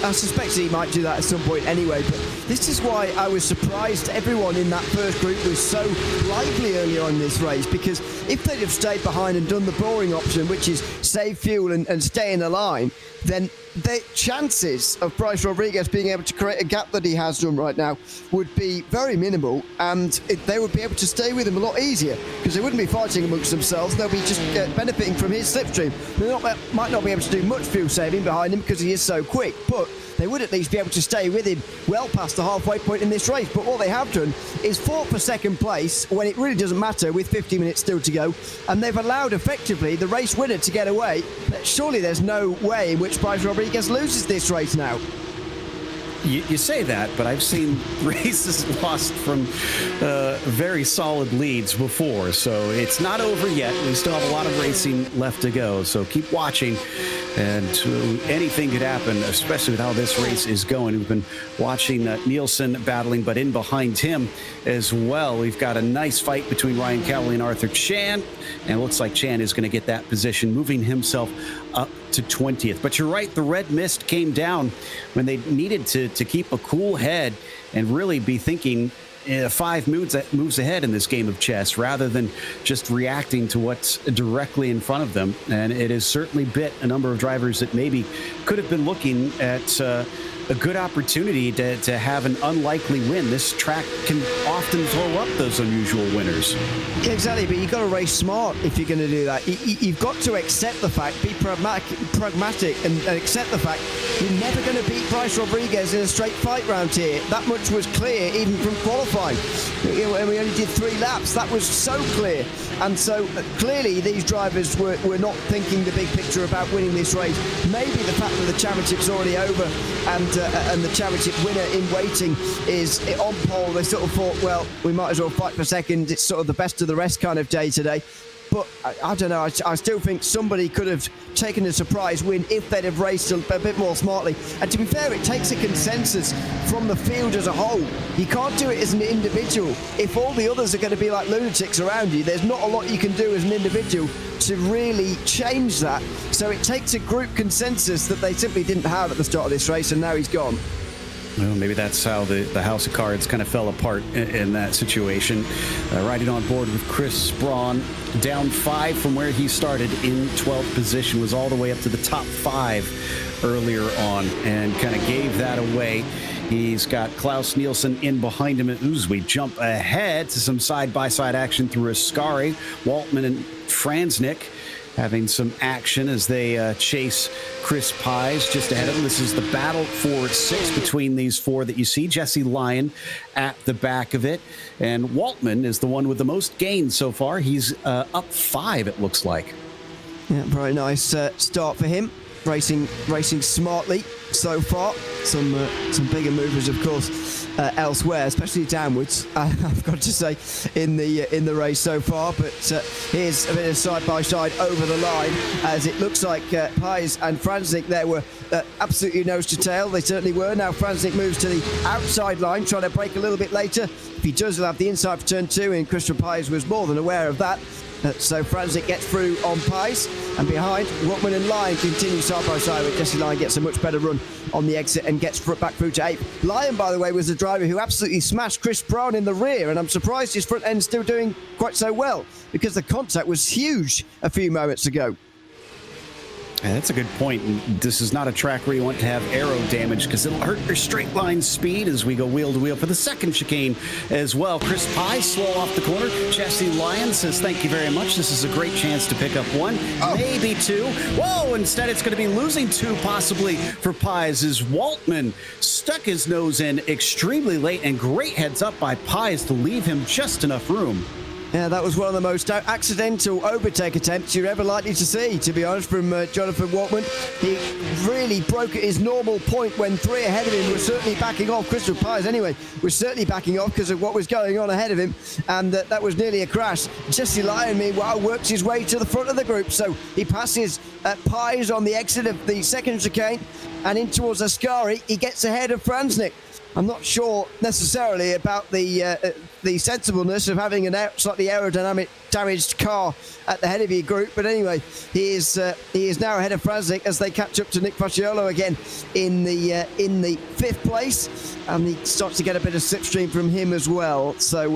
Speaker 2: I suspect he might do that at some point anyway, but this is why I was surprised everyone in that first group was so lively early on in this race, because if they'd have stayed behind and done the boring option, which is save fuel and stay in the line, then the chances of Bryce Rodriguez being able to create a gap that he has done right now would be very minimal, and they would be able to stay with him a lot easier because they wouldn't be fighting amongst themselves. They'll be just benefiting from his slipstream. They might not be able to do much fuel saving behind him because he is so quick, but they would at least be able to stay with him well past the halfway point in this race. But what they have done is fought for second place when it really doesn't matter with 50 minutes still to go, and they've allowed effectively the race winner to get away. Surely there's no way in which Bryce Rodriguez loses this race now.
Speaker 1: You say that, but I've seen races lost from very solid leads before, so it's not over yet. We still have a lot of racing left to go, so keep watching, and anything could happen, especially with how this race is going. We've been watching Nielsen battling, but in behind him as well, we've got a nice fight between Ryan Cowley and Arthur Chan, and it looks like Chan is going to get that position, moving himself up to 20th. But you're right, the red mist came down when they needed to keep a cool head and really be thinking 5 moves ahead in this game of chess, rather than just reacting to what's directly in front of them. And it has certainly bit a number of drivers that maybe could have been looking at a good opportunity to have an unlikely win. This track can often throw up those unusual winners.
Speaker 2: Yeah, exactly, but you've got to race smart if you're going to do that. You've got to accept the fact, be pragmatic and accept the fact you're never going to beat Bryce Rodriguez in a straight fight round here. That much was clear even from qualifying. We only did 3 laps. That was so clear. And so clearly these drivers were not thinking the big picture about winning this race. Maybe the fact that the championship's already over and the championship winner in waiting is on pole. They sort of thought, well, we might as well fight for second. It's sort of the best of the rest kind of day today. but I don't know. I still think somebody could have taken a surprise win if they'd have raced a bit more smartly. And to be fair, it takes a consensus from the field as a whole. You can't do it as an individual. If all the others are going to be like lunatics around you, there's not a lot you can do as an individual to really change that. So it takes a group consensus that they simply didn't have at the start of this race, and now he's gone.
Speaker 1: Well, maybe that's how the house of cards kind of fell apart in that situation. Riding on board with Chris Braun, down 5 from where he started in 12th position, was all the way up to the top 5 earlier on and kind of gave that away. He's got Klaus Nielsen in behind him. As we jump ahead to some side-by-side action through Ascari, Waltman and Franznik having some action as they chase Chris Pies just ahead of him. This is the battle for 6 between these 4 that you see. Jesse Lyon at the back of it. And Waltman is the one with the most gains so far. He's up 5, it looks like.
Speaker 2: Yeah, very nice start for him. Racing smartly so far. Some bigger movers, of course, elsewhere, especially downwards. I've got to say, in the race so far. But here's a bit of side by side over the line, as it looks like Pies and Franznik there were absolutely nose to tail. They certainly were. Now Franznik moves to the outside line, trying to break a little bit later. If he does, he'll have the inside for turn 2, and Christian Pies was more than aware of that. So Franznik gets through on Pies, and behind, Rowan and Lyon continue side by side, with Jesse Lyon gets a much better run on the exit and gets back through to 8th. Lyon, by the way, was the driver who absolutely smashed Chris Braun in the rear, and I'm surprised his front end's still doing quite so well, because the contact was huge a few moments ago.
Speaker 1: Yeah, that's a good point. And this is not a track where you want to have aero damage, because it'll hurt your straight line speed as we go wheel to wheel for the second chicane as well. Chris Pye slow off the corner. Jesse Lyon says, thank you very much. This is a great chance to pick up 1, maybe 2. Whoa, instead it's going to be losing 2 possibly for Pies, as Waltman stuck his nose in extremely late, and great heads up by Pies to leave him just enough room.
Speaker 2: Yeah, that was one of the most accidental overtake attempts you're ever likely to see, to be honest, from Jonathan Waltman. He really broke at his normal point when 3 ahead of him were certainly backing off. Crystal Pies, anyway, was certainly backing off because of what was going on ahead of him, and that was nearly a crash. Jesse Lyon, meanwhile, works his way to the front of the group, so he passes Pies on the exit of the second chicane and in towards Ascari. He gets ahead of Franznik. I'm not sure necessarily about the sensibleness of having a slightly aerodynamic damaged car at the head of your group, but anyway, he is now ahead of Franznik as they catch up to Nick Paciolo again in the 5th place, and he starts to get a bit of slipstream from him as well. So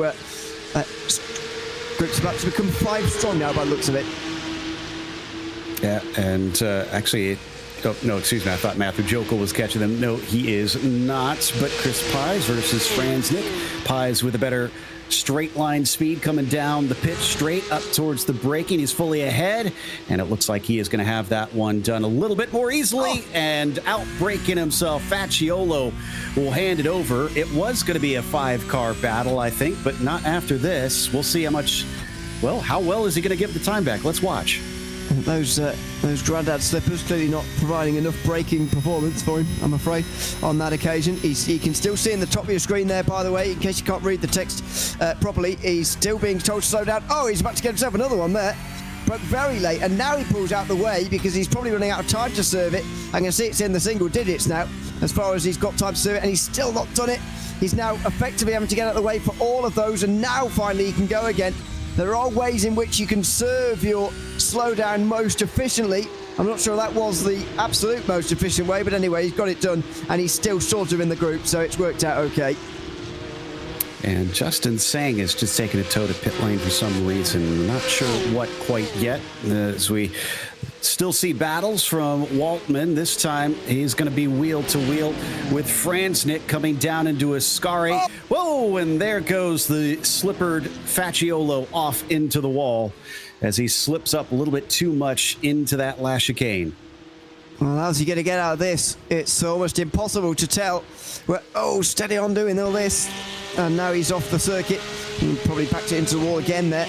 Speaker 2: group's about to become 5 strong now by the looks of it.
Speaker 1: Yeah, and actually. Oh, no, excuse me. I thought Matthew Jokel was catching them. No, he is not. But Chris Pies versus Franznik. Pies with a better straight line speed coming down the pitch straight up towards the braking. He's fully ahead, and it looks like he is going to have that one done a little bit more easily and out braking himself. Facciolo will hand it over. It was going to be a 5-car battle, I think, but not after this. We'll see how well is he going to give the time back? Let's watch.
Speaker 2: Those Grandad slippers clearly not providing enough braking performance for him, I'm afraid, on that occasion. You can still see in the top of your screen there, by the way, in case you can't read the text properly, he's still being told to slow down. Oh, he's about to get himself another one there. Broke very late, and now he pulls out the way because he's probably running out of time to serve it. I can see it's in the single digits now, as far as he's got time to serve it, and he's still not done it. He's now effectively having to get out of the way for all of those, and now finally he can go again. There are ways in which you can serve your slowdown most efficiently. I'm not sure that was the absolute most efficient way, but anyway, he's got it done, and he's still sort of in the group, so it's worked out okay.
Speaker 1: And Justin Sang is just taking a tow to pit lane for some reason. Not sure what quite yet, as we still see battles from Waltman. This time he's going to be wheel to wheel with Franznik coming down into Ascari. Whoa, and there goes the slippered Facciolo off into the wall as he slips up a little bit too much into that last chicane.
Speaker 2: Well, how's he going to get out of this? It's almost impossible to tell. Steady on doing all this. And now he's off the circuit. He probably backed it into the wall again there.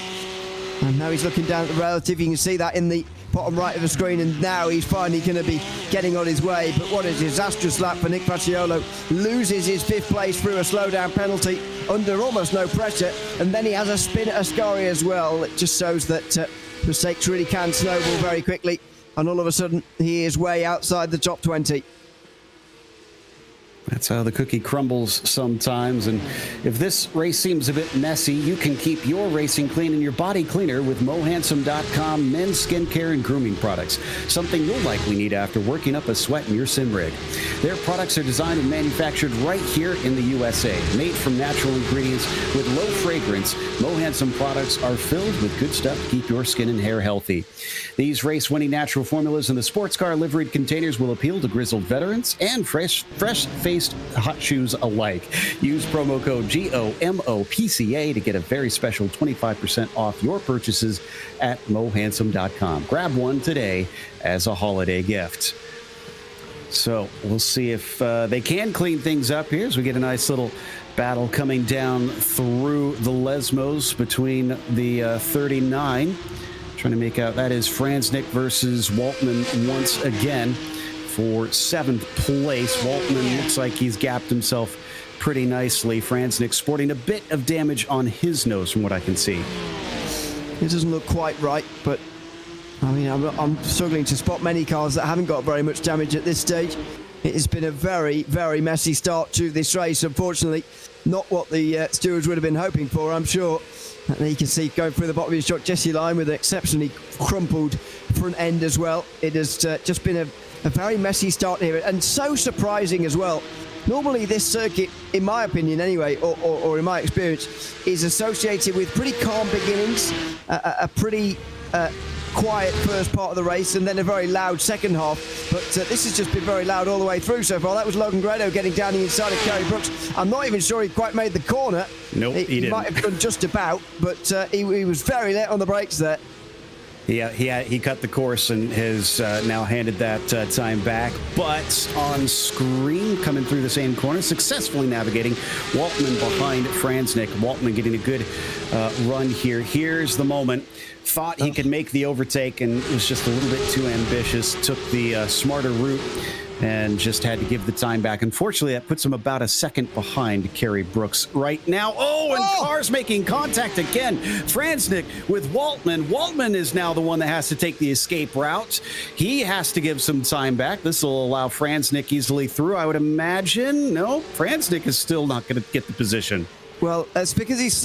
Speaker 2: And now he's looking down at the relative. You can see that in the bottom right of the screen. And now he's finally going to be getting on his way. But what a disastrous lap for Nick Paciolo. Loses his 5th place through a slowdown penalty under almost no pressure. And then he has a spin at Ascari as well. It just shows that mistakes really can snowball very quickly, and all of a sudden he is way outside the top 20.
Speaker 1: That's how the cookie crumbles sometimes. And if this race seems a bit messy, you can keep your racing clean and your body cleaner with mohandsome.com men's skincare and grooming products. Something you'll likely need after working up a sweat in your sim rig. Their products are designed and manufactured right here in the USA. Made from natural ingredients with low fragrance, Mo Handsome products are filled with good stuff to keep your skin and hair healthy. These race-winning natural formulas in the sports car liveried containers will appeal to grizzled veterans and fresh-faced hot shoes alike. Use promo code GOMOPCA to get a very special 25% off your purchases at mohandsome.com. Grab one today as a holiday gift. So we'll see if they can clean things up here as we get a nice little battle coming down through the Lesmos between the 39. Trying to make out that is Franznik versus Waltman once again for 7th place. Waltman looks like he's gapped himself pretty nicely. Franznik sporting a bit of damage on his nose from what I can see.
Speaker 2: It doesn't look quite right, but I mean, I'm struggling to spot many cars that haven't got very much damage at this stage. It has been a very, very messy start to this race, unfortunately. Not what the stewards would have been hoping for, I'm sure. And you can see going through the bottom of his shot, Jesse Lime with an exceptionally crumpled front end as well. It has just been a very messy start here, and so surprising as well. Normally this circuit, in my opinion anyway, or in my experience, is associated with pretty calm beginnings, a pretty quiet first part of the race, and then a very loud second half. But this has just been very loud all the way through so far. That was Logan Grado getting down the inside of Kerry Brooks. I'm not even sure he quite made the corner.
Speaker 1: Nope, he didn't.
Speaker 2: Might have done just about, but he was very late on the brakes there.
Speaker 1: Yeah, he cut the course and has now handed that time back. But on screen, coming through the same corner, successfully navigating Waltman behind Franznik. Waltman getting a good run here. Here's the moment. Thought he could make the overtake and was just a little bit too ambitious. Took the smarter route and just had to give the time back. Unfortunately, that puts him about a second behind Kerry Brooks right now. Oh, and cars making contact again. Franznik with Waltman. Waltman is now the one that has to take the escape route. He has to give some time back. This will allow Franznik easily through, I would imagine. No, Franznik is still not going to get the position.
Speaker 2: Well, it's because it's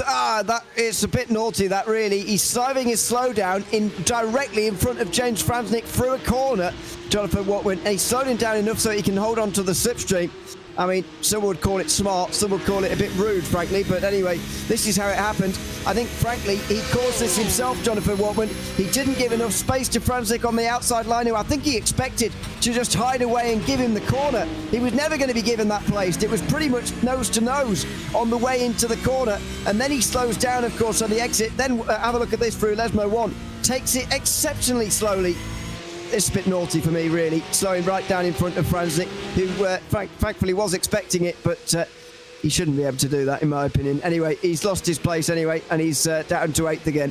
Speaker 2: a bit naughty, that really. He's sliding his slowdown directly in front of James Franznik through a corner, Jonathan Waltman, and he's slowed him down enough so he can hold on to the slipstream. I mean, some would call it smart, some would call it a bit rude, frankly, but anyway, this is how it happened. I think, frankly, he caused this himself, Jonathan Waltman. He didn't give enough space to Franznik on the outside line, who I think he expected to just hide away and give him the corner. He was never going to be given that place. It was pretty much nose to nose on the way into the corner, and then he slows down, of course, on the exit. Then have a look at this through Lesmo 1. Takes it exceptionally slowly. It's a bit naughty for me, really, slowing right down in front of Franznik, who thankfully was expecting it, but he shouldn't be able to do that, in my opinion. Anyway, he's lost his place anyway, and he's down to 8th again.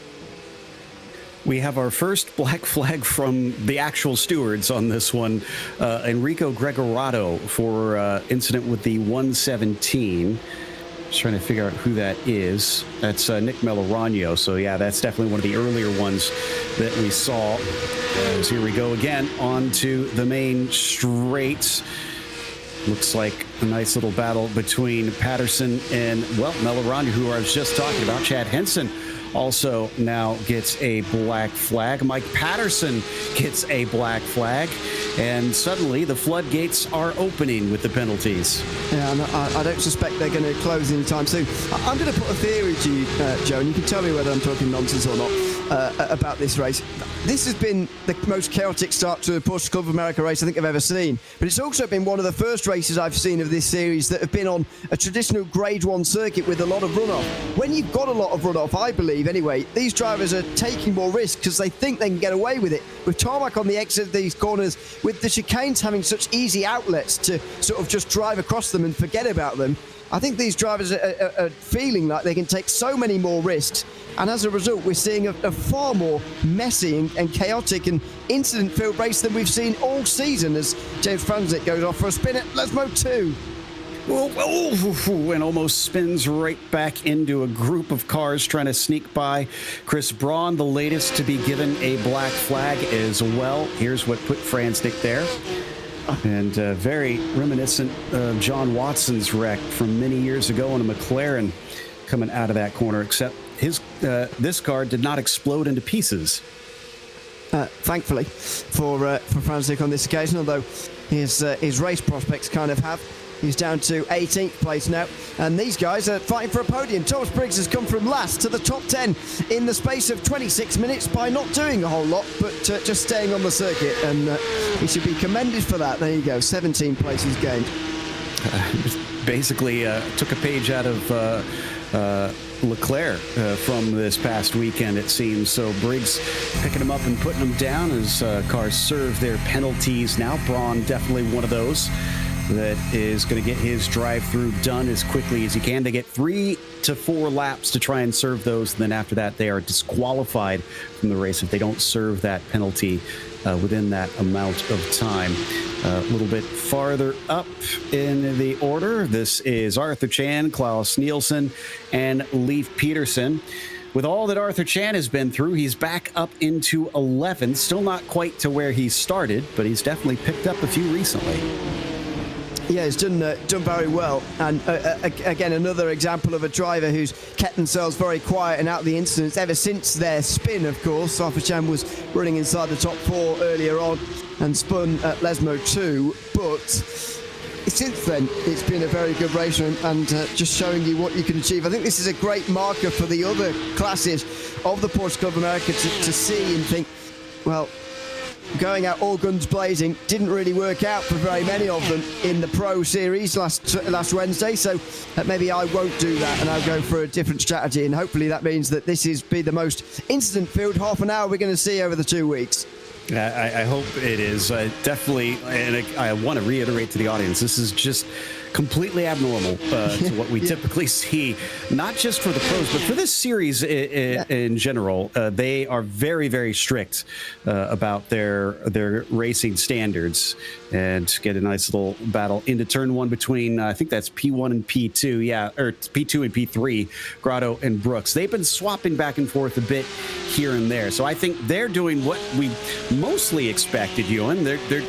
Speaker 1: We have our first black flag from the actual stewards on this one. Enrico Gregorato for incident with the 117. Just trying to figure out who that is. That's Nick Melorano. So, yeah, that's definitely one of the earlier ones that we saw. As here we go again onto the main straight. Looks like a nice little battle between Patterson and, well, Melorano, who I was just talking about. Chad Henson also now gets a black flag. Mike Patterson gets a black flag. And suddenly the floodgates are opening with the penalties. Yeah,
Speaker 2: and I don't suspect they're going to close anytime soon. I'm going to put a theory to you, Joe, and you can tell me whether I'm talking nonsense or not about this race. This has been the most chaotic start to a Porsche Club of America race I think I've ever seen. But it's also been one of the first races I've seen of this series that have been on a traditional Grade 1 circuit with a lot of runoff. When you've got a lot of runoff, I believe anyway, these drivers are taking more risk because they think they can get away with it. With tarmac on the exit of these corners, with the chicanes having such easy outlets to sort of just drive across them and forget about them, I think these drivers are feeling like they can take so many more risks, and as a result we're seeing a far more messy and chaotic and incident-filled race than we've seen all season as James Franznik goes off for a spin at Lesmo 2.
Speaker 1: And almost spins right back into a group of cars trying to sneak by Chris Braun, the latest to be given a black flag as well. Here's what put Franz Nick there. And very reminiscent of John Watson's wreck from many years ago in a McLaren coming out of that corner, except this car did not explode into pieces.
Speaker 2: Thankfully for Franz Nick on this occasion, although his race prospects kind of have. He's down to 18th place now, and these guys are fighting for a podium. Thomas Briggs has come from last to the top 10 in the space of 26 minutes by not doing a whole lot, but just staying on the circuit, and he should be commended for that. There you go, 17 places gained.
Speaker 1: Basically took a page out of Leclerc from this past weekend, it seems. So Briggs picking him up and putting him down as cars serve their penalties now. Braun definitely one of those that is going to get his drive-through done as quickly as he can. They get 3 to 4 laps to try and serve those, and then after that they are disqualified from the race if they don't serve that penalty within that amount of time. A little bit farther up in the order, this is Arthur Chan, Klaus Nielsen, and Leif Peterson. With all that Arthur Chan has been through, he's back up into 11th. Still not quite to where he started, but he's definitely picked up a few recently.
Speaker 2: Yeah, he's done very well. And again, another example of a driver who's kept themselves very quiet and out of the incidents ever since their spin, of course. Arthur Chan was running inside the top 4 earlier on and spun at Lesmo 2. But since then, it's been a very good race and just showing you what you can achieve. I think this is a great marker for the other classes of the Porsche Club of America to see and think, well, going out all guns blazing didn't really work out for very many of them in the Pro Series last Wednesday, so maybe I won't do that and I'll go for a different strategy, and hopefully that means that this is be the most incident-filled half an hour we're going to see over the 2 weeks.
Speaker 1: I hope it is. Definitely, and I want to reiterate to the audience, this is just completely abnormal to what we typically see, not just for the pros, but for this series in general. They are very, very strict about their racing standards, and get a nice little battle into turn 1 between, I think that's P1 and P2, yeah, or P2 and P3, Grotto and Brooks. They've been swapping back and forth a bit here and there, so I think they're doing what we mostly expected, Ewan. They're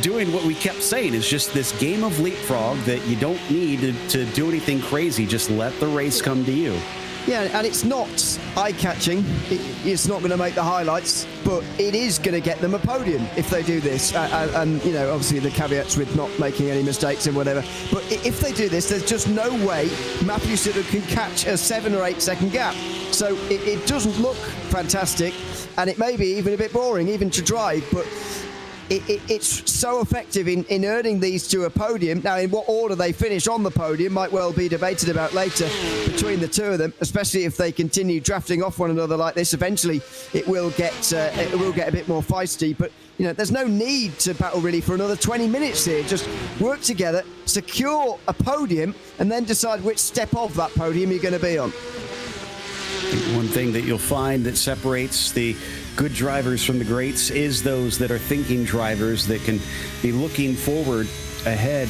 Speaker 1: doing what we kept saying, is just this game of leapfrog that you don't need to do anything crazy. Just let the race come to you.
Speaker 2: Yeah, and it's not eye-catching. It's not going to make the highlights, but it is going to get them a podium if they do this. And, you know, obviously the caveats with not making any mistakes and whatever. But if they do this, there's just no way Matthew Siddle can catch a 7 or 8 second gap. So it doesn't look fantastic, and it may be even a bit boring, even to drive, but it's so effective in earning these to a podium. Now, in what order they finish on the podium might well be debated about later between the two of them, especially if they continue drafting off one another like this. Eventually, it will get a bit more feisty. But you know, there's no need to battle really for another 20 minutes here. Just work together, secure a podium, and then decide which step of that podium you're going to be on.
Speaker 1: One thing that you'll find that separates the good drivers from the greats is those that are thinking drivers that can be looking forward ahead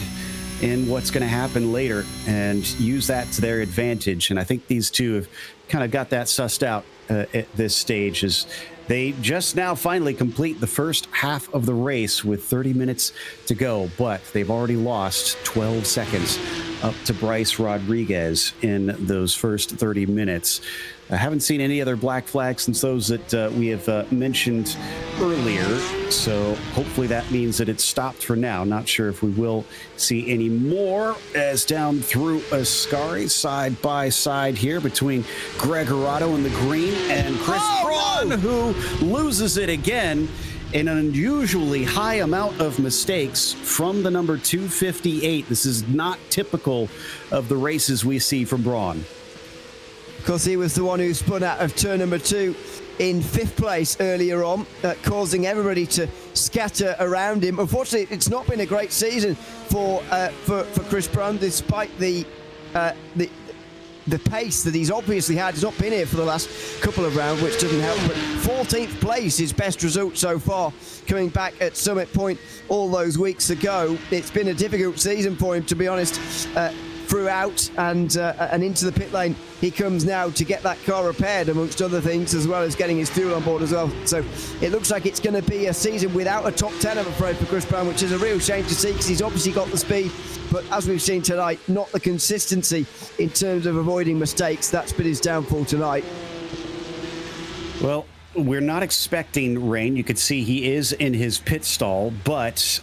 Speaker 1: in what's going to happen later and use that to their advantage. And I think these two have kind of got that sussed out at this stage, as they just now finally complete the first half of the race with 30 minutes to go, but they've already lost 12 seconds up to Bryce Rodriguez in those first 30 minutes. I haven't seen any other black flags since those that we have mentioned earlier, so hopefully that means that it's stopped for now. Not sure if we will see any more, as down through Ascari, side by side here between Greg Hirado in the green and Chris Braun, who loses it again. An unusually high amount of mistakes from the number 258. This is not typical of the races we see from Braun.
Speaker 2: Of course, he was the one who spun out of turn number 2 in 5th place earlier on, causing everybody to scatter around him. Unfortunately, it's not been a great season for Chris Braun, despite the the pace that he's obviously had. He's not been here for the last couple of rounds, which doesn't help. But 14th place, his best result so far, coming back at Summit Point all those weeks ago. It's been a difficult season for him, to be honest, throughout and into the pit lane. He comes now to get that car repaired, amongst other things, as well as getting his fuel on board as well. So it looks like it's going to be a season without a top 10, I'm afraid, for Chris Brown, which is a real shame to see, because he's obviously got the speed, but as we've seen tonight, not the consistency in terms of avoiding mistakes. That's been his downfall tonight.
Speaker 1: Well, we're not expecting rain. You could see he is in his pit stall, but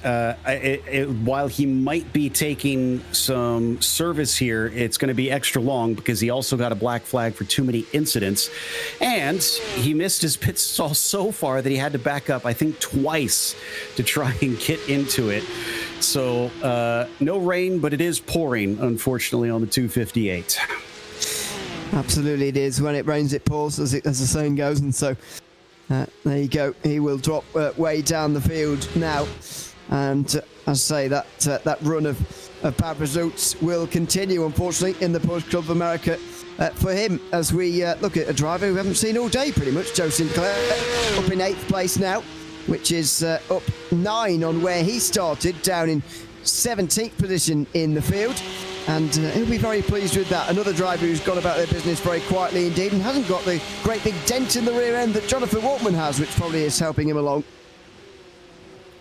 Speaker 1: while he might be taking some service here, it's going to be extra long because he also got a black flag for too many incidents. And he missed his pit stall so far that he had to back up, I think, twice to try and get into it. So no rain, but it is pouring, unfortunately, on the 258.
Speaker 2: Absolutely it is. When it rains, it pours, as the saying goes. And so there you go. He will drop way down the field now. And as I say, that run of bad results will continue, unfortunately, in the Porsche Club of America for him, as we look at a driver we haven't seen all day, pretty much. Joe Sinclair up in 8th place now, which is up 9 on where he started, down in 17th position in the field. And he'll be very pleased with that. Another driver who's gone about their business very quietly indeed and hasn't got the great big dent in the rear end that Jonathan Waltman has, which probably is helping him along.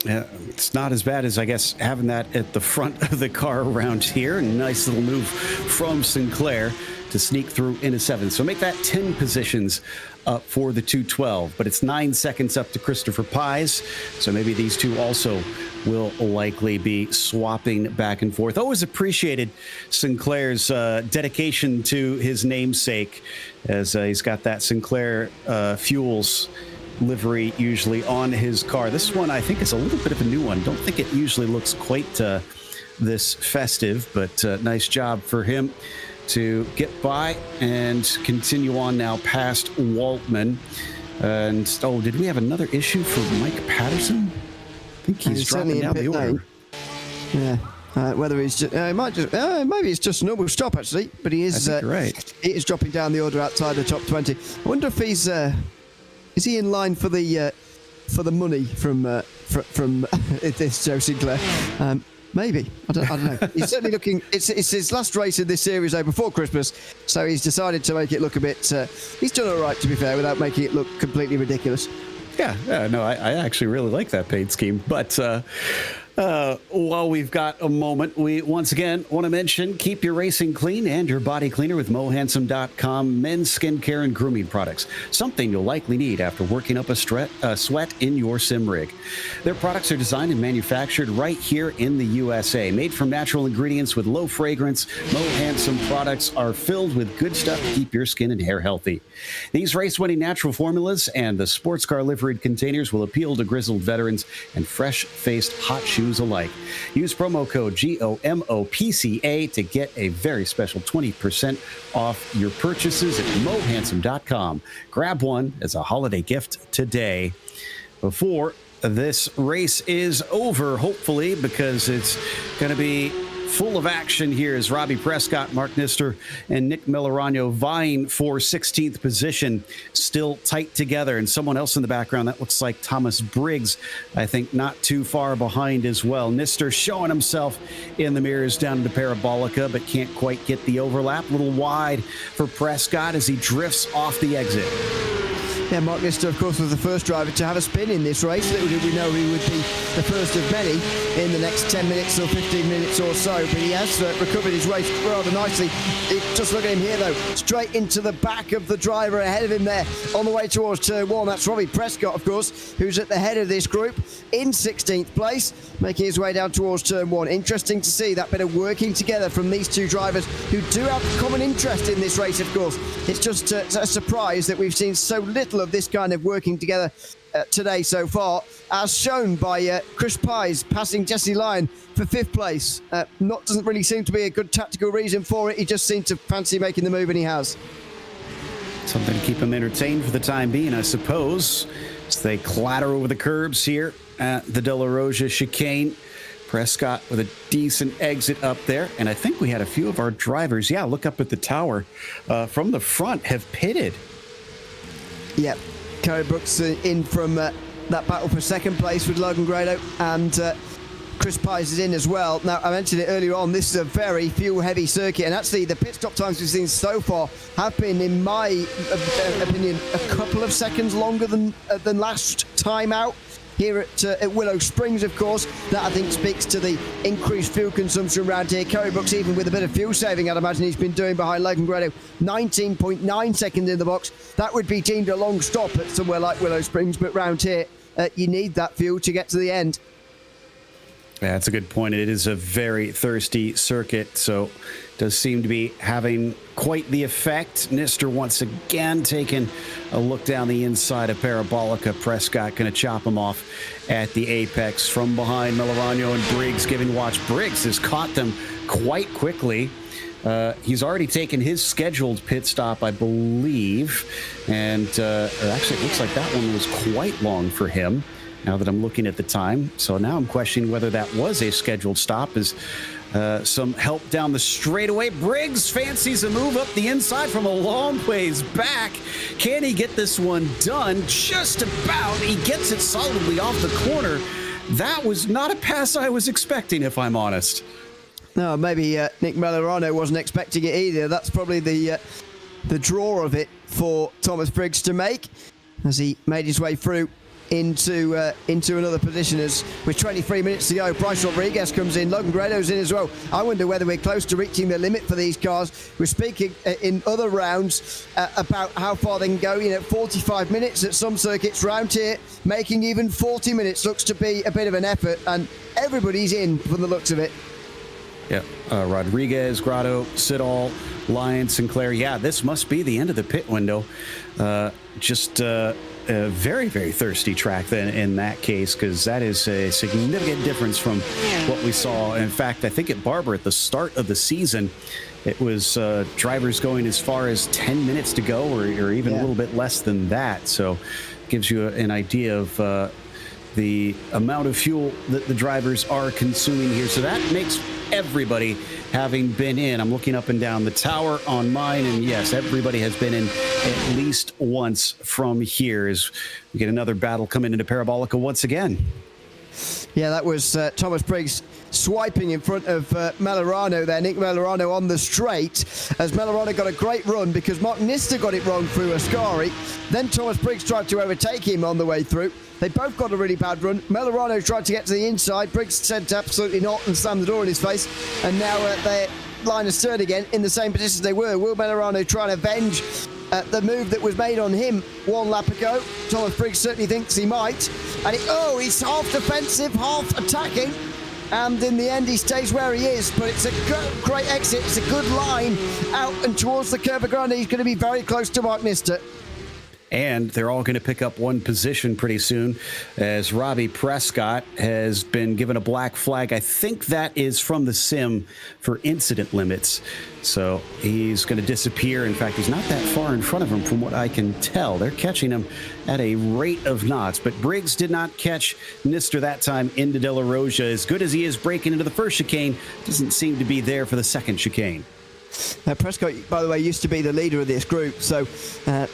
Speaker 1: Yeah, it's not as bad as, I guess, having that at the front of the car around here. Nice little move from Sinclair to sneak through into 7th. So make that 10 positions up for the 212. But it's 9 seconds up to Christopher Pies. So maybe these two also will likely be swapping back and forth. Always appreciated Sinclair's dedication to his namesake, as he's got that Sinclair Fuels livery usually on his car. This one, I think, is a little bit of a new one. Don't think it usually looks quite this festive, but nice job for him to get by and continue on now past Waltman. And did we have another issue for Mike Patterson? I think he's dropping down the order.
Speaker 2: Yeah. Whether he's just, maybe it's just a normal stop actually, but he is
Speaker 1: right. He
Speaker 2: is dropping down the order outside the top 20. I wonder if he's is he in line for the money from this Joe Sinclair? Maybe. I don't know. He's certainly looking. It's his last race in this series though before Christmas, so he's decided to make it look a bit. He's done all right, to be fair, without making it look completely ridiculous.
Speaker 1: Yeah, no, I actually really like that paint scheme. But while we've got a moment, we once again want to mention, keep your racing clean and your body cleaner with mohandsome.com men's skincare and grooming products. Something you'll likely need after working up a sweat in your sim rig. Their products are designed and manufactured right here in the USA. Made from natural ingredients with low fragrance, Mo Handsome products are filled with good stuff to keep your skin and hair healthy. These race-winning natural formulas and the sports car liveried containers will appeal to grizzled veterans and fresh-faced hot shoes alike. Use promo code GOMOPCA to get a very special 20% off your purchases at mohandsome.com. Grab one as a holiday gift today before this race is over, hopefully, because it's going to be full of action here as Robbie Prescott, Mark Nister, and Nick Millerano vying for 16th position, still tight together. And someone else in the background, that looks like Thomas Briggs, I think not too far behind as well. Nister showing himself in the mirrors down into Parabolica, but can't quite get the overlap. A little wide for Prescott as he drifts off the exit.
Speaker 2: Yeah, Mark Nister, of course, was the first driver to have a spin in this race. Little did we know he would be the first of many in the next 10 minutes or 15 minutes or so. But he has recovered his race rather nicely. Just look at him here, though. Straight into the back of the driver ahead of him there on the way towards turn 1. That's Robbie Prescott, of course, who's at the head of this group in 16th place, making his way down towards turn 1. Interesting to see that bit of working together from these two drivers who do have common interest in this race, of course. It's just a surprise that we've seen so little of this kind of working together today so far, as shown by Chris Pies passing Jesse Lyon for 5th place. Doesn't really seem to be a good tactical reason for it. He just seemed to fancy making the move, and he has.
Speaker 1: Something to keep him entertained for the time being, I suppose, as they clatter over the curbs here at the De La Rosa chicane. Prescott with a decent exit up there. And I think we had a few of our drivers, look up at the tower from the front, have pitted.
Speaker 2: Yep. Kerry Brooks in from that battle for second place with Logan Grado, and Chris Pies is in as well. Now, I mentioned it earlier on, this is a very fuel-heavy circuit, and actually the pit stop times we've seen so far have been, in my opinion, a couple of seconds longer than last time out. Here at Willow Springs, of course, that I think speaks to the increased fuel consumption around here. Kerry Brooks, even with a bit of fuel saving, I'd imagine he's been doing behind Logan Grado, 19.9 seconds in the box. That would be deemed a long stop at somewhere like Willow Springs, but round here, you need that fuel to get to the end.
Speaker 1: Yeah, that's a good point. It is a very thirsty circuit, so it does seem to be having quite the effect. Nister once again taking a look down the inside of Parabolica. Prescott going to chop him off at the apex from behind. Millerano and Briggs giving watch. Briggs has caught them quite quickly. He's already taken his scheduled pit stop, I believe, and actually it looks like that one was quite long for him, now that I'm looking at the time. So now I'm questioning whether that was a scheduled stop. As some help down the straightaway. Briggs fancies a move up the inside from a long ways back. Can he get this one done? Just about. He gets it solidly off the corner. That was not a pass I was expecting, if I'm honest.
Speaker 2: No, maybe Nick Millerano wasn't expecting it either. That's probably the draw of it for Thomas Briggs to make, as he made his way through into another position. As with 23 minutes to go, Bryce Rodriguez comes in, Logan Grado's in as well. I wonder whether we're close to reaching the limit for these cars. We're speaking in other rounds about how far they can go. 45 minutes at some circuits. Round here, making even 40 minutes looks to be a bit of an effort, and everybody's in from the looks of it.
Speaker 1: Yeah, Rodriguez, Grotto, Siddall, Lyon, Sinclair. Yeah, this must be the end of the pit window. Just a very, very thirsty track then in that case, because that is a significant difference from what we saw. In fact, I think at Barber at the start of the season, it was drivers going as far as 10 minutes to go, or even a little bit less than that. So it gives you an idea of the amount of fuel that the drivers are consuming here. So that makes everybody having been in. I'm looking up and down the tower on mine, and yes, everybody has been in at least once from here as we get another battle coming into Parabolica once again.
Speaker 2: Yeah, that was Thomas Briggs swiping in front of Millerano there. Nick Millerano on the straight, as Millerano got a great run because Mark Nister got it wrong through Ascari. Then Thomas Briggs tried to overtake him on the way through. They both got a really bad run. Millerano tried to get to the inside. Briggs said absolutely not and slammed the door in his face. And now they're line astern again in the same position they were. Will Millerano trying to avenge the move that was made on him one lap ago? Thomas Briggs certainly thinks he might. And he's half defensive, half attacking. And in the end, he stays where he is. But it's a great exit. It's a good line out and towards the Curva Grande. He's going to be very close to Mark Nister.
Speaker 1: And they're all going to pick up one position pretty soon, as Robbie Prescott has been given a black flag. I think that is from the sim for incident limits. So he's going to disappear. In fact, he's not that far in front of him from what I can tell. They're catching him at a rate of knots. But Briggs did not catch Nister that time into De La Roja. As good as he is breaking into the first chicane, doesn't seem to be there for the second chicane.
Speaker 2: Prescott, by the way, used to be the leader of this group, so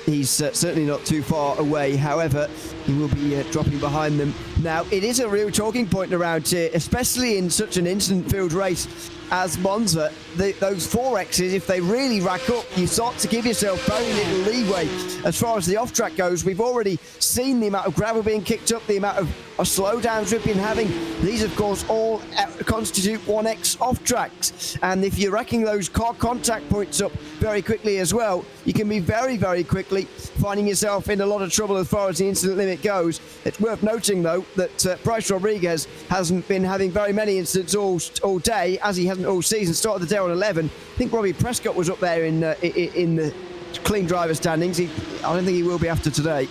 Speaker 2: he's certainly not too far away. However, he will be dropping behind them. Now, it is a real talking point around here, especially in such an incident-filled race as Monza. Those 4Xs, if they really rack up, you start to give yourself very little leeway as far as the off-track goes. We've already seen the amount of gravel being kicked up, the amount of slowdowns we've been having. These, of course, all constitute 1X off-tracks. And if you're racking those car contact points up very quickly as well, you can be very, very quickly finding yourself in a lot of trouble as far as the incident limit goes. It's worth noting, though, that Bryce Rodriguez hasn't been having very many incidents all day, as he hasn't all season. Started the day on 11. I think Robbie Prescott was up there in the clean driver standings. I don't think he will be after today.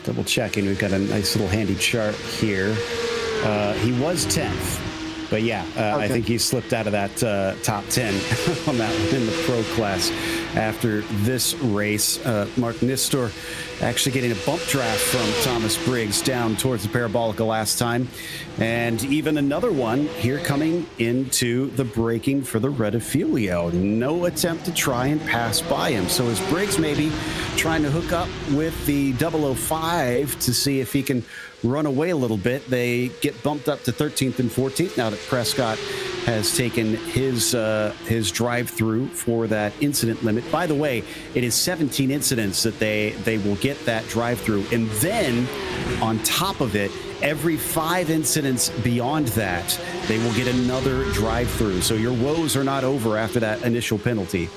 Speaker 1: Double checking. We've got a nice little handy chart here. He was 10th. But yeah, okay. I think he slipped out of that top 10 on that in the pro class after this race. Mark Nistor actually getting a bump draft from Thomas Briggs down towards the Parabolica last time. And even another one here coming into the braking for the Rettifilio. No attempt to try and pass by him. So is Briggs maybe trying to hook up with the 005 to see if he can run away a little bit? They get bumped up to 13th and 14th now that Prescott has taken his drive-through for that incident limit. By the way, it is 17 incidents that they will get that drive-through. And then on top of it, every 5 incidents beyond that, they will get another drive-through. So your woes are not over after that initial penalty.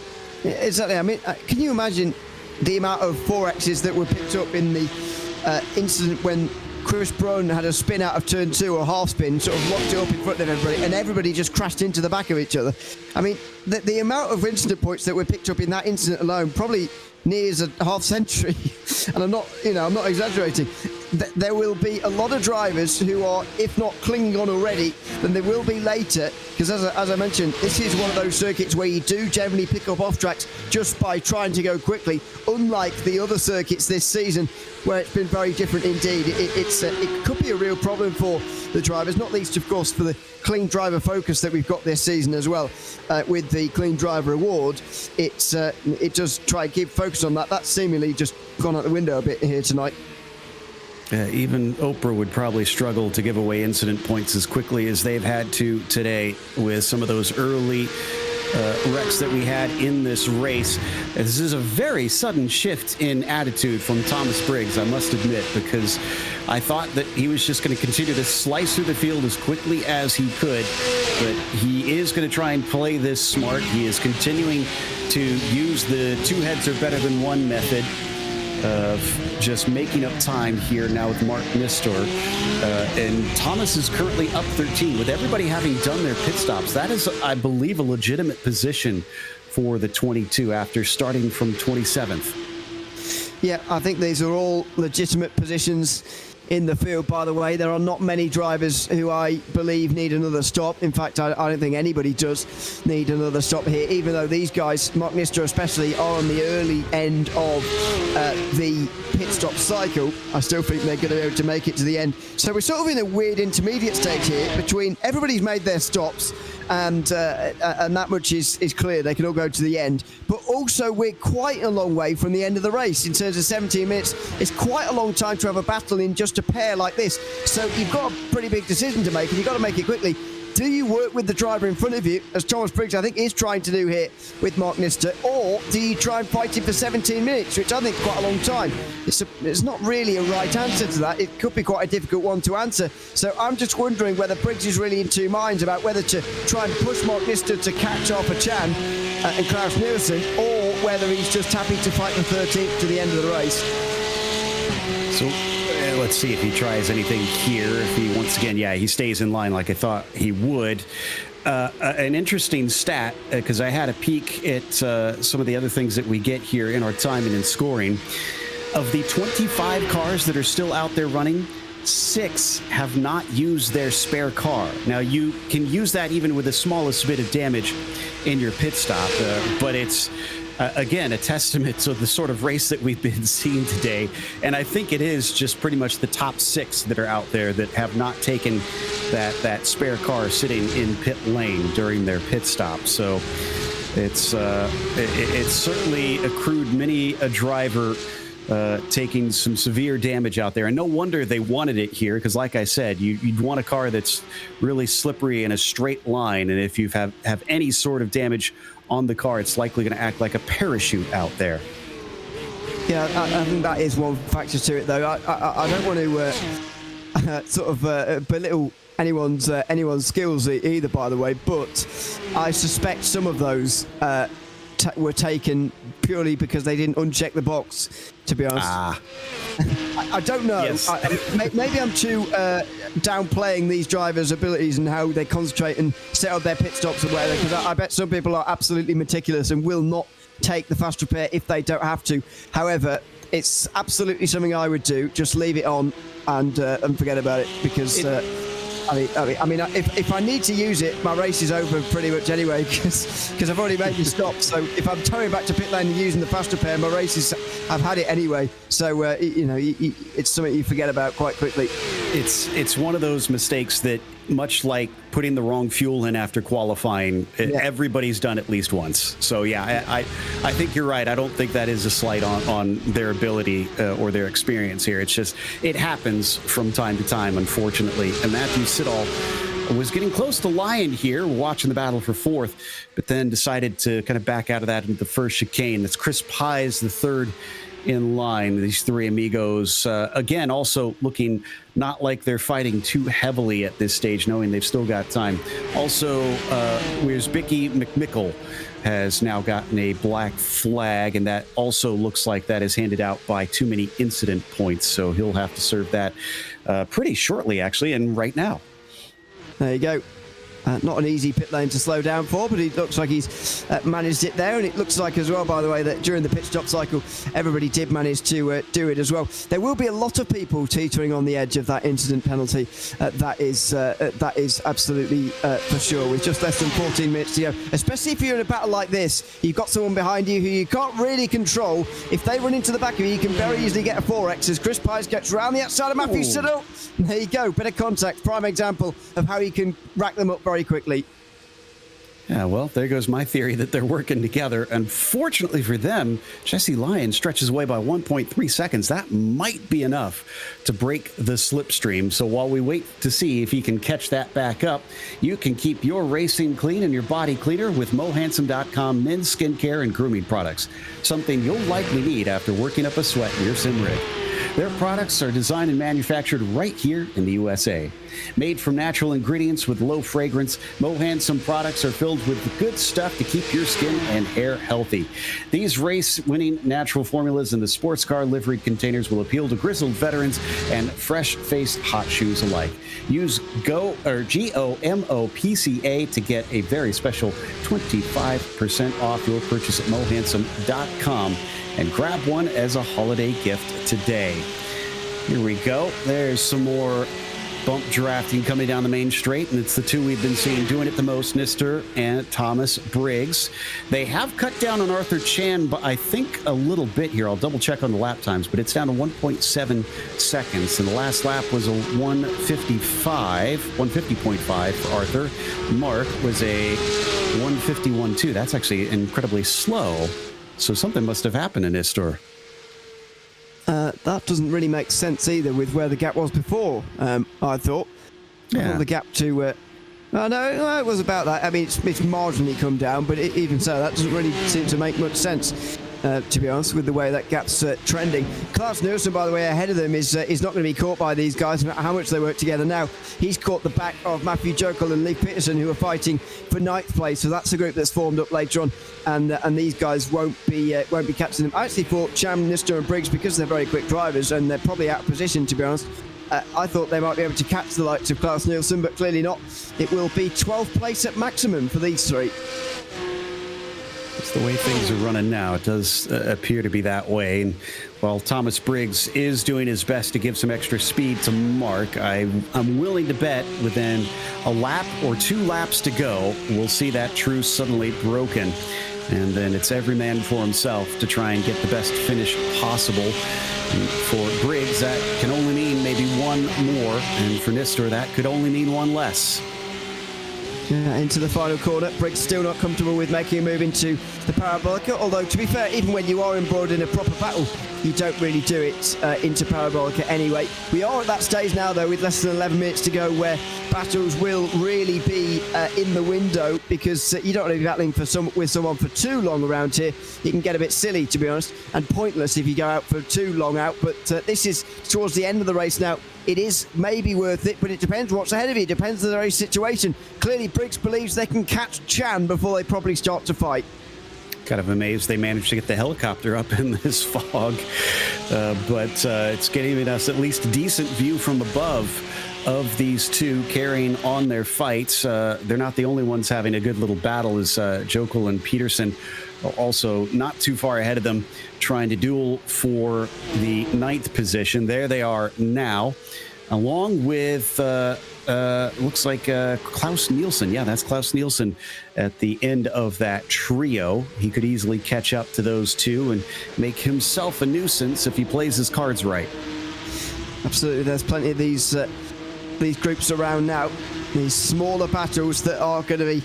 Speaker 2: Exactly. I mean, can you imagine the amount of 4Xs that were picked up in the incident when Chris Brown had a spin out of turn 2 or half spin, sort of locked it up in front of everybody, and everybody just crashed into the back of each other? I mean, the amount of incident points that were picked up in that incident alone probably nears a half century, and I'm not exaggerating. There will be a lot of drivers who are, if not clinging on already, then they will be later, because as I mentioned, this is one of those circuits where you do generally pick up off tracks just by trying to go quickly, unlike the other circuits this season where it's been very different indeed. It could be a real problem for the drivers, not least of course for the clean driver focus that we've got this season as well. With the clean driver award, it does try and keep focus on that. That's seemingly just gone out the window a bit here tonight.
Speaker 1: Even Oprah would probably struggle to give away incident points as quickly as they've had to today with some of those early wrecks that we had in this race. This is a very sudden shift in attitude from Thomas Briggs, I must admit, because I thought that he was just going to continue to slice through the field as quickly as he could, but he is going to try and play this smart. He is continuing to use the 2 heads are better than 1 method of just making up time here now with Mark Nistor. And Thomas is currently up 13 with everybody having done their pit stops. That is, I believe, a legitimate position for the 22 after starting from 27th.
Speaker 2: Yeah, I think these are all legitimate positions in the field, by the way. There are not many drivers who I believe need another stop. In fact, I don't think anybody does need another stop here, even though these guys, Mark Nistor especially, are on the early end of the pit stop cycle. I still think they're going to be able to make it to the end. So we're sort of in a weird intermediate stage here between everybody's made their stops, and that much is clear. They can all go to the end. But also, we're quite a long way from the end of the race. In terms of 17 minutes, it's quite a long time to have a battle in just a pair like this. So you've got a pretty big decision to make, and you've got to make it quickly. Do you work with the driver in front of you, as Thomas Briggs, I think, is trying to do here with Mark Nistor, or do you try and fight him for 17 minutes, which I think is quite a long time? It's not really a right answer to that. It could be quite a difficult one to answer. So I'm just wondering whether Briggs is really in 2 minds about whether to try and push Mark Nistor to catch Arthur Chan and Klaus Nielsen, or whether he's just happy to fight the 13th to the end of the race.
Speaker 1: So let's see if he tries anything here. If he, once again, he stays in line like I thought he would. An interesting stat, because I had a peek at some of the other things that we get here in our timing and scoring. Of the 25 cars that are still out there running, 6 have not used their spare car. Now, you can use that even with the smallest bit of damage in your pit stop, but it's again, a testament to the sort of race that we've been seeing today. And I think it is just pretty much the top 6 that are out there that have not taken that spare car sitting in pit lane during their pit stop. So it's certainly accrued many a driver taking some severe damage out there. And no wonder they wanted it here, because like I said, you'd want a car that's really slippery in a straight line. And if you have any sort of damage on the car, it's likely going to act like a parachute out there.
Speaker 2: Yeah, I think that is one factor to it, though. I don't want to belittle anyone's skills either, by the way, but I suspect some of those were taken purely because they didn't uncheck the box, to be honest. I don't know.
Speaker 1: Yes.
Speaker 2: Maybe I'm too downplaying these drivers' abilities and how they concentrate and set up their pit stops or whatever, because I bet some people are absolutely meticulous and will not take the fast repair if they don't have to. However, it's absolutely something I would do. Just leave it on and forget about it, because if I need to use it, my race is over pretty much anyway because I've already made the stop. So if I'm towing back to pit lane and using the fast repair, my races, I've had it anyway. So it's something you forget about quite quickly.
Speaker 1: It's one of those mistakes that, much like putting the wrong fuel in after qualifying, everybody's done at least once. So yeah, I think you're right. I don't think that is a slight on their ability or their experience here. It's just, it happens from time to time, unfortunately. And Matthew Siddall was getting close to Lyon here, watching the battle for fourth, but then decided to kind of back out of that into the first chicane. That's Chris Pies, the third in line. These three amigos, again, also looking not like they're fighting too heavily at this stage, knowing they've still got time. Also, where's Bicky McMickle has now gotten a black flag, and that also looks like that is handed out by too many incident points, so he'll have to serve that pretty shortly, actually, and right now.
Speaker 2: There you go. Not an easy pit lane to slow down for, but it looks like he's managed it there. And it looks like as well, by the way, that during the pit stop cycle, everybody did manage to do it as well. There will be a lot of people teetering on the edge of that incident penalty. That is absolutely for sure. With just less than 14 minutes to go, especially if you're in a battle like this, you've got someone behind you who you can't really control. If they run into the back of you, you can very easily get a 4X as Chris Pies gets round the outside of Matthew Siddall. There you go. Bit of contact. Prime example of how you can rack them up very quickly.
Speaker 1: Yeah, well, there goes my theory that they're working together. Unfortunately for them, Jesse Lyon stretches away by 1.3 seconds. That might be enough to break the slipstream. So while we wait to see if he can catch that back up, you can keep your racing clean and your body cleaner with mohandsome.com men's skincare and grooming products. Something you'll likely need after working up a sweat in your sim rig. Their products are designed and manufactured right here in the USA. Made from natural ingredients with low fragrance, Mohandsome products are filled with the good stuff to keep your skin and hair healthy. These race-winning natural formulas in the sports car liveried containers will appeal to grizzled veterans and fresh-faced hot shoes alike. Use GOMO PCA to get a very special 25% off your purchase at mohandsome.com. and grab one as a holiday gift today. Here we go. There's some more bump drafting coming down the main straight, and it's the two we've been seeing doing it the most, Nister and Thomas Briggs. They have cut down on Arthur Chan, but I think a little bit here. I'll double check on the lap times, but it's down to 1.7 seconds, and the last lap was a 150.5 for Arthur. Mark was a 151.2. That's actually incredibly slow. So something must have happened in this store.
Speaker 2: That doesn't really make sense either with where the gap was before, I thought.
Speaker 1: Yeah.
Speaker 2: I thought the gap to... no, it was about that. I mean, it's marginally come down, but even so, that doesn't really seem to make much sense, to be honest, with the way that gap's trending. Klaus Nielsen, by the way, ahead of them is not going to be caught by these guys, no matter how much they work together now. He's caught the back of Matthew Jokel and Lee Peterson, who are fighting for ninth place. So that's a group that's formed up later on, and these guys won't be catching them. I actually thought Chapman, Nister, and Briggs, because they're very quick drivers and they're probably out of position, to be honest. I thought they might be able to catch the likes of Klaus Nielsen, but clearly not. It will be 12th place at maximum for these three.
Speaker 1: It's the way things are running now. It does appear to be that way. And while Thomas Briggs is doing his best to give some extra speed to Mark, I'm willing to bet within a lap or 2 laps to go, we'll see that truce suddenly broken. And then it's every man for himself to try and get the best finish possible. And for Briggs, that can only mean maybe one more. And for Nister, that could only mean one less.
Speaker 2: Into the final corner. Briggs still not comfortable with making a move into the Parabolica, although to be fair, even when you are embroiled in a proper battle, you don't really do it into Parabolica anyway. We are at that stage now, though, with less than 11 minutes to go, where battles will really be in the window, because you don't want to be battling with someone for too long around here. It can get a bit silly, to be honest, and pointless if you go out for too long out, but this is towards the end of the race now. It is maybe worth it, but it depends what's ahead of you. It depends on the race situation. Clearly, Briggs believes they can catch Chan before they probably start to fight.
Speaker 1: Kind of amazed they managed to get the helicopter up in this fog, but it's giving us at least a decent view from above of these two carrying on their fights. They're not the only ones having a good little battle, as Jokel and Peterson are also not too far ahead of them, trying to duel for the 9th position. There they are now. along with looks like Klaus Nielsen. Yeah, that's Klaus Nielsen at the end of that trio. He could easily catch up to those two and make himself a nuisance if he plays his cards right.
Speaker 2: Absolutely, there's plenty of these groups around now. These smaller battles that are going to be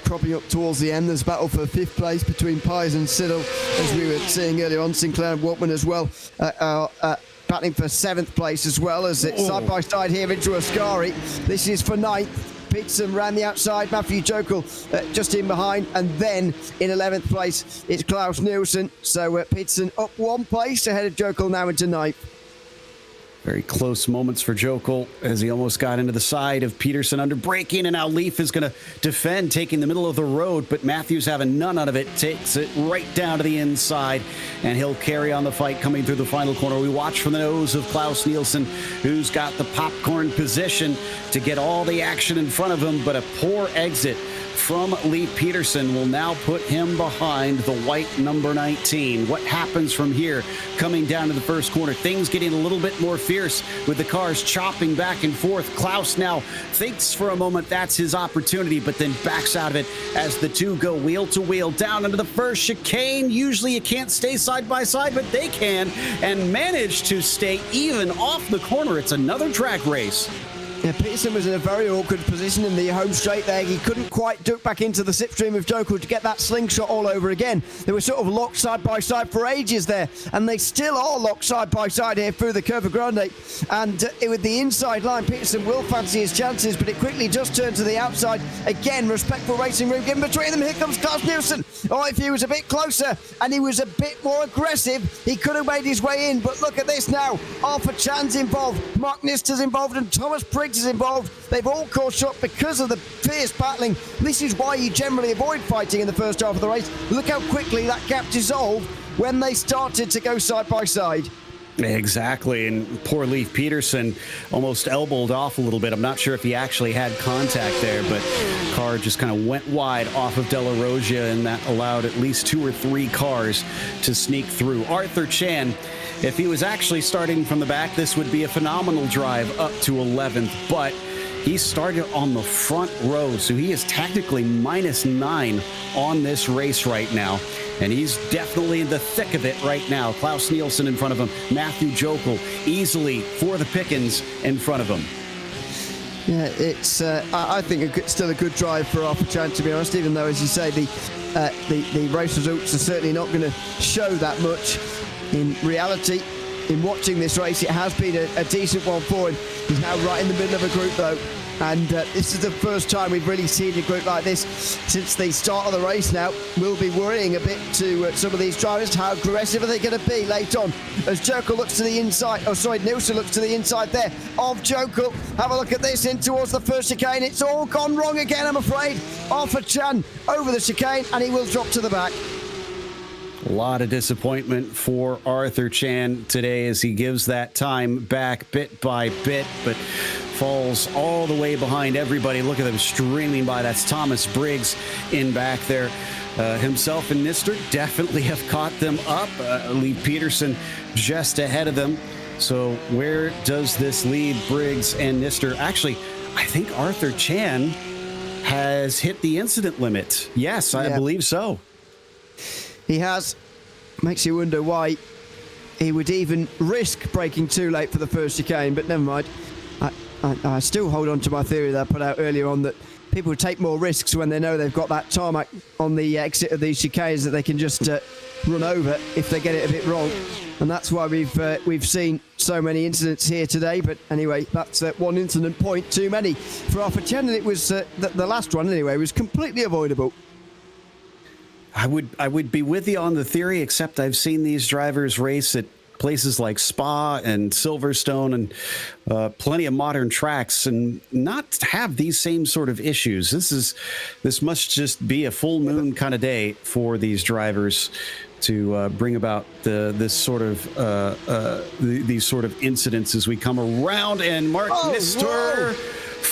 Speaker 2: cropping up towards the end. There's a battle for 5th place between Pies and Siddle, as we were seeing earlier on. Sinclair and Walkman as well are battling for 7th place as well, as it's side by side here into Ascari. This is for 9th. Peterson ran the outside, Matthew Jokel just in behind, and then in 11th place it's Klaus Nielsen. So Peterson up 1 place ahead of Jokel now into 9th.
Speaker 1: Very close moments for Jokel as he almost got into the side of Peterson under braking, and now Leaf is going to defend, taking the middle of the road, but Matthews having none out of it, takes it right down to the inside, and he'll carry on the fight coming through the final corner. We watch from the nose of Klaus Nielsen, who's got the popcorn position to get all the action in front of him, but a poor exit from Leif Peterson will now put him behind the white number 19. What happens from here coming down to the first corner? Things getting a little bit more fierce with the cars chopping back and forth. Klaus now thinks for a moment that's his opportunity, but then backs out of it as the two go wheel to wheel down into the first chicane. Usually you can't stay side by side, but they can, and manage to stay even off the corner. It's another track race.
Speaker 2: Yeah, Peterson was in a very awkward position in the home straight there. He couldn't quite duck back into the slipstream of Jokel to get that slingshot all over again. They were sort of locked side by side for ages there, and they still are locked side by side here through the Curva Grande. And with the inside line, Peterson will fancy his chances, but it quickly just turned to the outside. Again, respectful racing room given between them. Here comes Klaus Nielsen. Oh, if he was a bit closer and he was a bit more aggressive, he could have made his way in. But look at this now. Arthur Chan's involved, Mark Nister's involved, and Thomas Briggs is involved. They've all caught up because of the fierce battling. This is why you generally avoid fighting in the first half of the race. Look how quickly that gap dissolved when they started to go side by side.
Speaker 1: Exactly, and poor Leif Peterson almost elbowed off a little bit. I'm not sure if he actually had contact there, but car just kind of went wide off of De La Rogia, and that allowed at least 2 or 3 cars to sneak through. Arthur Chan, if he was actually starting from the back, this would be a phenomenal drive up to 11th, but he started on the front row, so he is technically -9 on this race right now. And he's definitely in the thick of it right now. Klaus Nielsen in front of him. Matthew Jokel easily for the pickings in front of him.
Speaker 2: Yeah, it's I think still a good drive for Arthur Chan, to be honest, even though, as you say, the race results are certainly not going to show that much. In reality, in watching this race, it has been a decent one for him. He's now right in the middle of a group, though. And this is the first time we've really seen a group like this since the start of the race now. We'll be worrying a bit to some of these drivers. How aggressive are they going to be late on? As Jokel looks to the inside, Nielsen looks to the inside there of Jokel. Have a look at this in towards the first chicane. It's all gone wrong again, I'm afraid. Arthur Chan over the chicane, and he will drop to the back.
Speaker 1: A lot of disappointment for Arthur Chan today as he gives that time back bit by bit, but falls all the way behind everybody. Look at them streaming by. That's Thomas Briggs in back there. Himself and Nister definitely have caught them up. Leif Peterson just ahead of them. So where does this leave Briggs and Nister? Actually, I think Arthur Chan has hit the incident limit. Yes, I believe so.
Speaker 2: He has. Makes you wonder why he would even risk braking too late for the first chicane, but never mind. I still hold on to my theory that I put out earlier on, that people take more risks when they know they've got that tarmac on the exit of these chicanes that they can just run over if they get it a bit wrong. And that's why we've seen so many incidents here today. But anyway, that's one incident point too many for Arthur Chan, and it was the last one anyway was completely avoidable.
Speaker 1: I would be with you on the theory, except I've seen these drivers race at places like Spa and Silverstone and plenty of modern tracks and not have these same sort of issues. This must just be a full moon kind of day for these drivers to bring about these sort of incidents as we come around. And Mark Nister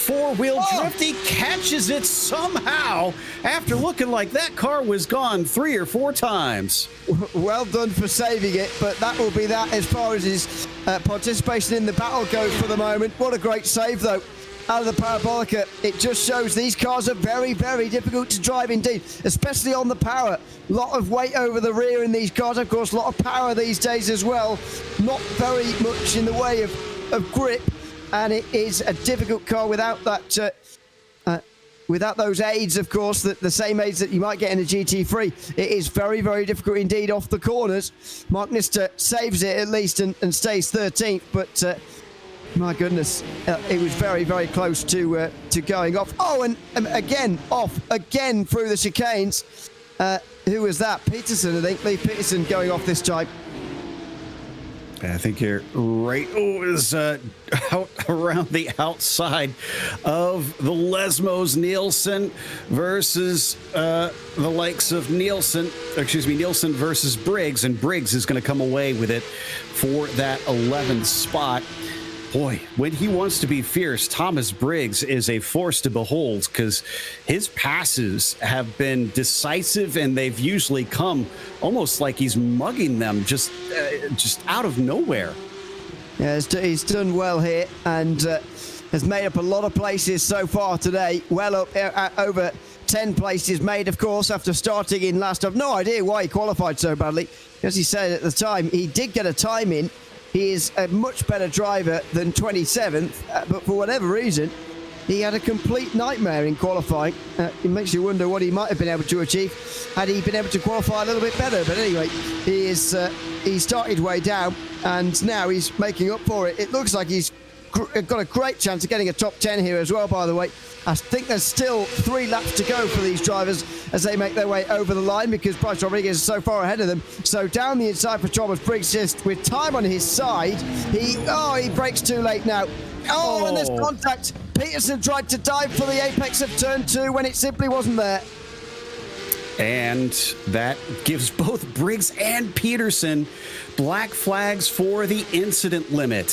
Speaker 1: four-wheel drift. He catches it somehow after looking like that car was gone 3 or 4 times.
Speaker 2: Well done for saving it, but that will be that as far as his participation in the battle goes for the moment. What a great save, though, out of the Parabolica. It just shows these cars are very, very difficult to drive indeed, especially on the power. A lot of weight over the rear in these cars, of course, a lot of power these days as well. Not very much in the way of grip, and it is a difficult car without that without those aids, of course, the same aids that you might get in a GT3. It is very, very difficult indeed off the corners. Mark Nister saves it at least and stays 13th, but my goodness, it was very, very close to going off. Oh, and again, off again through the chicanes. Who was that? Peterson, I think. Lee Peterson going off this time.
Speaker 1: I think you're right. Oh, it was out around the outside of the Lesmos. Nielsen versus the likes of Nielsen versus Briggs, and Briggs is going to come away with it for that 11th spot. Boy, when he wants to be fierce, Thomas Briggs is a force to behold, because his passes have been decisive, and they've usually come almost like he's mugging them just out of nowhere.
Speaker 2: Yeah, he's done well here, and has made up a lot of places so far today. Well up over 10 places made, of course, after starting in last. I've no idea why he qualified so badly. As he said at the time, he did get a time in. He is a much better driver than 27th, but for whatever reason, he had a complete nightmare in qualifying. It makes you wonder what he might have been able to achieve had he been able to qualify a little bit better. But anyway, he started way down, and now he's making up for it. It looks like he's got a great chance of getting a top 10 here as well, by the way. I think there's still 3 laps to go for these drivers as they make their way over the line, because Bryce Rodriguez is so far ahead of them. So down the inside for Thomas Briggs, just with time on his side. He brakes too late now. Oh, and there's contact. Peterson tried to dive for the apex of turn 2 when it simply wasn't there.
Speaker 1: And that gives both Briggs and Peterson black flags for the incident limit.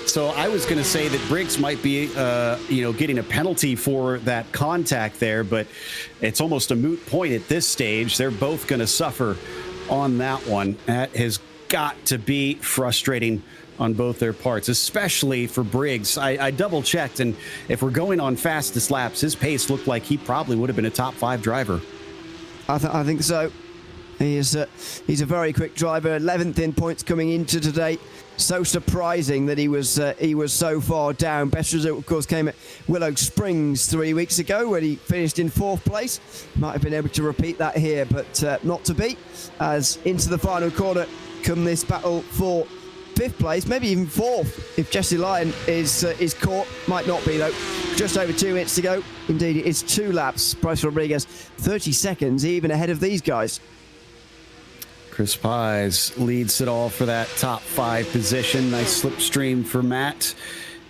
Speaker 1: So I was going to say that Briggs might be, getting a penalty for that contact there, but it's almost a moot point at this stage. They're both going to suffer on that one. That has got to be frustrating on both their parts, especially for Briggs. I double-checked, and if we're going on fastest laps, his pace looked like he probably would have been a top 5 driver.
Speaker 2: I think so. He's a very quick driver. 11th in points coming into today. So surprising that he was so far down. Best result, of course, came at Willow Springs 3 weeks ago, where he finished in 4th place. Might have been able to repeat that here, but not to be. As into the final corner come this battle for 5th place, maybe even 4th if Jesse Lyon is caught. Might not be, though. Just over 2 minutes to go. Indeed, it is 2 laps. Bryce Rodriguez 30 seconds even ahead of these guys.
Speaker 1: Chris Pies leads it all for that top 5 position. Nice slipstream for Matt.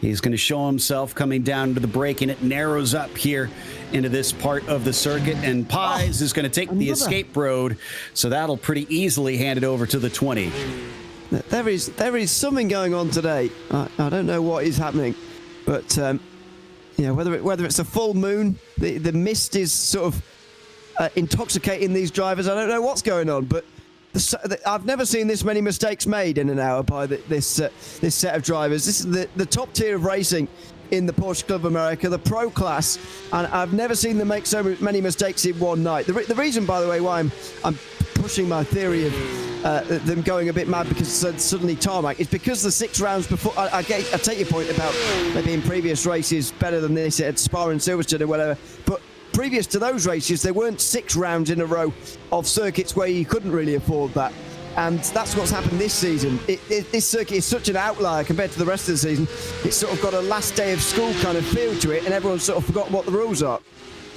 Speaker 1: He's going to show himself coming down to the break, and it narrows up here into this part of the circuit. And Pies is going to take the escape road, so that'll pretty easily hand it over to the 20.
Speaker 2: There is something going on today. I don't know what is happening, but whether it's a full moon, the mist is sort of intoxicating these drivers. I don't know what's going on, but I've never seen this many mistakes made in an hour by this set of drivers. This is the top tier of racing in the Porsche Club of America, the pro class, and I've never seen them make so many mistakes in one night. The reason, by the way, why I'm pushing my theory of them going a bit mad because suddenly tarmac is because the 6 rounds before. I take your point about maybe in previous races better than this at Spa and Silverstone or whatever, but previous to those races, there weren't 6 rounds in a row of circuits where you couldn't really afford that. And that's what's happened this season. This circuit is such an outlier compared to the rest of the season. It's sort of got a last day of school kind of feel to it, and everyone's sort of forgotten what the rules are.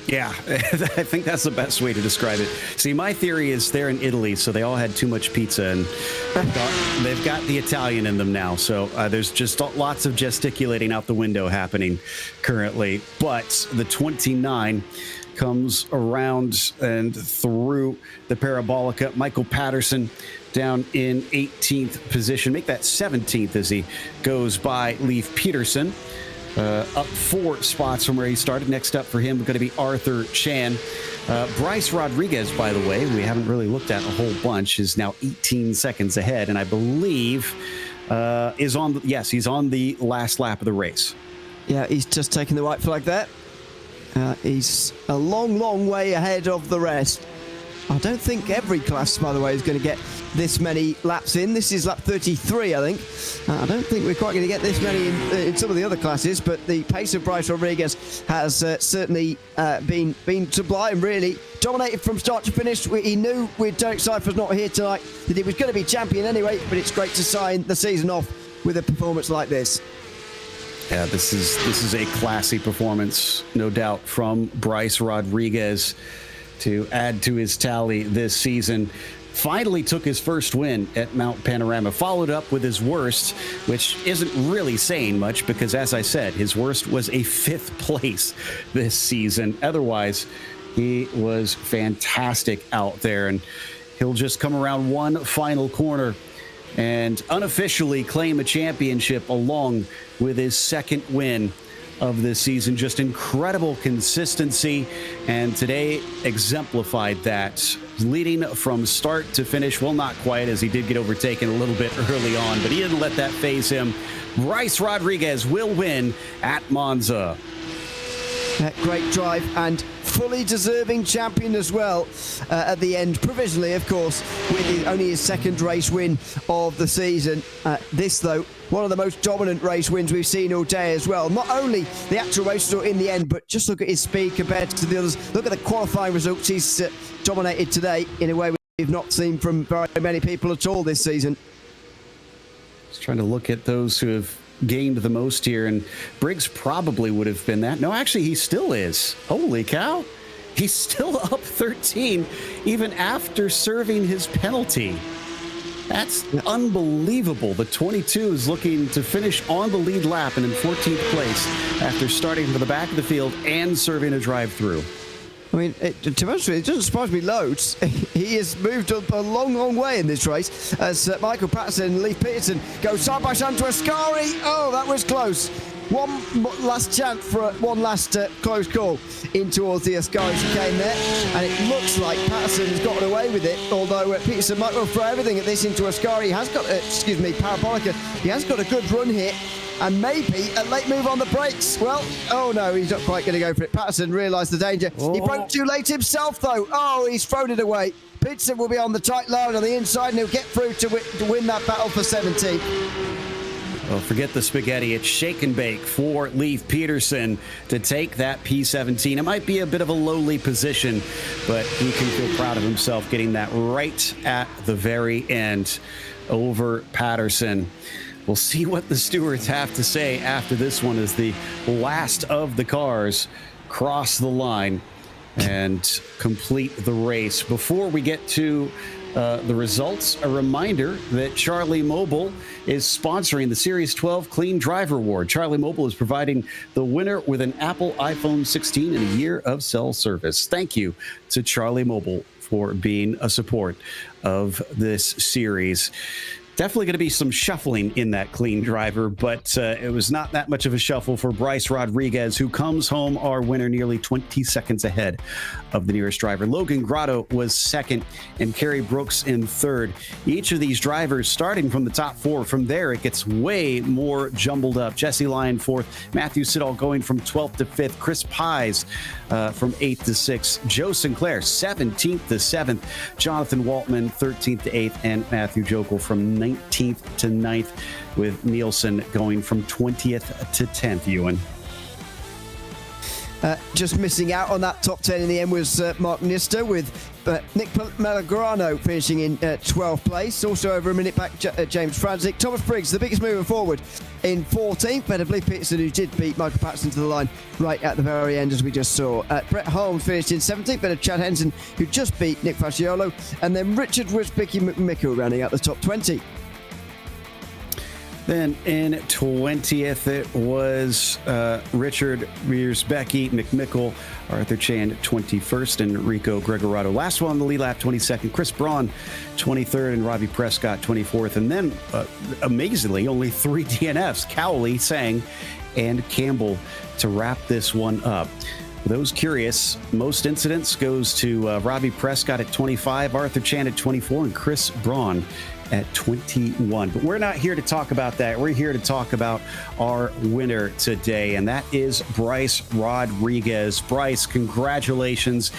Speaker 1: Yeah, I think that's the best way to describe it. See, my theory is they're in Italy, so they all had too much pizza, and they've got the Italian in them now. So there's just lots of gesticulating out the window happening currently. But the 29 comes around and through the Parabolica. Michael Patterson down in 18th position. Make that 17th as he goes by Leif Peterson. up 4 spots from where he started. Next up for him going to be Arthur Chan. Bryce Rodriguez, by the way, we haven't really looked at a whole bunch, is now 18 seconds ahead, and I believe he's on the last lap of the race.
Speaker 2: Yeah, he's just taking the white flag there. He's a long way ahead of the rest. I don't think every class, by the way, is going to get this many laps in. This is lap 33, I think. I don't think we're quite going to get this many in some of the other classes, but the pace of Bryce Rodriguez has certainly been sublime, really. Dominated from start to finish. He knew with Derek Cypher's not here tonight that he was going to be champion anyway, but it's great to sign the season off with a performance like this.
Speaker 1: Yeah, this is a classy performance, no doubt, from Bryce Rodriguez to add to his tally this season. Finally took his first win at Mount Panorama, followed up with his worst, which isn't really saying much because, as I said, his worst was a 5th place this season. Otherwise, he was fantastic out there, and he'll just come around one final corner and unofficially claim a championship along with his 2nd win of this season. Just incredible consistency, and today exemplified that, leading from start to finish. Well, not quite, as he did get overtaken a little bit early on, but he didn't let that faze him. Bryce Rodriguez will win at Monza.
Speaker 2: Great drive and fully deserving champion as well at the end, provisionally, of course, with only his 2nd race win of the season. This, though, one of the most dominant race wins we've seen all day as well. Not only the actual race in the end, but just look at his speed compared to the others. Look at the qualifying results. He's dominated today in a way we've not seen from very many people at all this season.
Speaker 1: Just trying to look at those who have gained the most here, and Briggs probably would have been that. No, actually, he still is. Holy cow. He's still up 13 even after serving his penalty. That's unbelievable. The 22 is looking to finish on the lead lap and in 14th place after starting from the back of the field and serving a drive-through.
Speaker 2: I mean, to be honest with you, it doesn't surprise me loads. He has moved up a long way in this race as Michael Patterson and Leif Peterson go side by side to Ascari. Oh, that was close. One last chance for one last close call in towards the Ascari chicane there, and it looks like Patterson has gotten away with it, although Peterson might well throw everything at this into Ascari. He has got, Parabolica, he has got a good run here, and maybe a late move on the brakes. Well, oh no, he's not quite going to go for it. Patterson realised the danger. Oh. He broke too late himself, though. Oh, he's thrown it away. Peterson will be on the tight line on the inside, and he'll get through to win that battle for 17th.
Speaker 1: Well, forget the spaghetti. It's shake and bake for Leif Peterson to take that P17. It might be a bit of a lowly position, but he can feel proud of himself getting that right at the very end over Patterson. We'll see what the stewards have to say after this one as the last of the cars cross the line and complete the race. Before we get to the results, a reminder that Charlie Mobile is sponsoring the Series 12 Clean Driver Award. Charlie Mobile is providing the winner with an Apple iPhone 16 and a year of cell service. Thank you to Charlie Mobile for being a support of this series. Definitely going to be some shuffling in that clean driver, but it was not that much of a shuffle for Bryce Rodriguez, who comes home our winner nearly 20 seconds ahead of the nearest driver. Logan Grotto was 2nd and Kerry Brooks in 3rd. Each of these drivers starting from the top 4. From there, it gets way more jumbled up. Jesse Lyon 4th, Matthew Siddall going from 12th to 5th, Chris Pies from 8th to 6th, Joe Sinclair 17th to 7th, Jonathan Waltman 13th to 8th, and Matthew Jokel from 19th to 9th, with Nielsen going from 20th to 10th, Ewan.
Speaker 2: Just missing out on that top 10 in the end was Mark Nister, with Nick Malagrano finishing in 12th place. Also over a minute back, James Franzik. Thomas Briggs, the biggest mover forward, in 14th. Better Leif Peterson, who did beat Michael Patterson to the line right at the very end, as we just saw. Brett Holmes finished in 17th. Better Chad Henson, who just beat Nick Fasciolo. And then Richard Wisbicki McMickle rounding out the top 20.
Speaker 1: Then in 20th, it was Richard Wiersbecki, McMickle, Arthur Chan 21st, and Rico Gregorato. Last one on the lead lap, 22nd. Chris Braun, 23rd, and Robbie Prescott, 24th. And then, amazingly, only 3 DNFs. Cowley, Sang, and Campbell to wrap this one up. For those curious, most incidents goes to Robbie Prescott at 25, Arthur Chan at 24, and Chris Braun at 21. But we're not here to talk about that. We're here to talk about our winner today, and that is Bryce Rodriguez. Bryce, congratulations.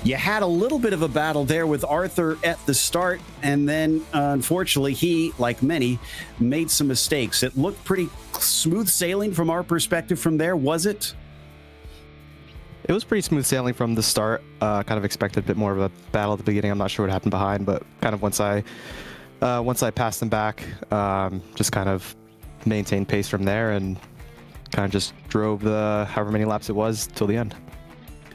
Speaker 1: You had a little bit of a battle there with Arthur at the start, and then unfortunately he, like many, made some mistakes. It looked pretty smooth sailing from our perspective from there, was it?
Speaker 3: It was pretty smooth sailing from the start. Kind of expected a bit more of a battle at the beginning. I'm not sure what happened behind, but kind of once I passed them back, just kind of maintained pace from there and kind of just drove the however many laps it was till the end.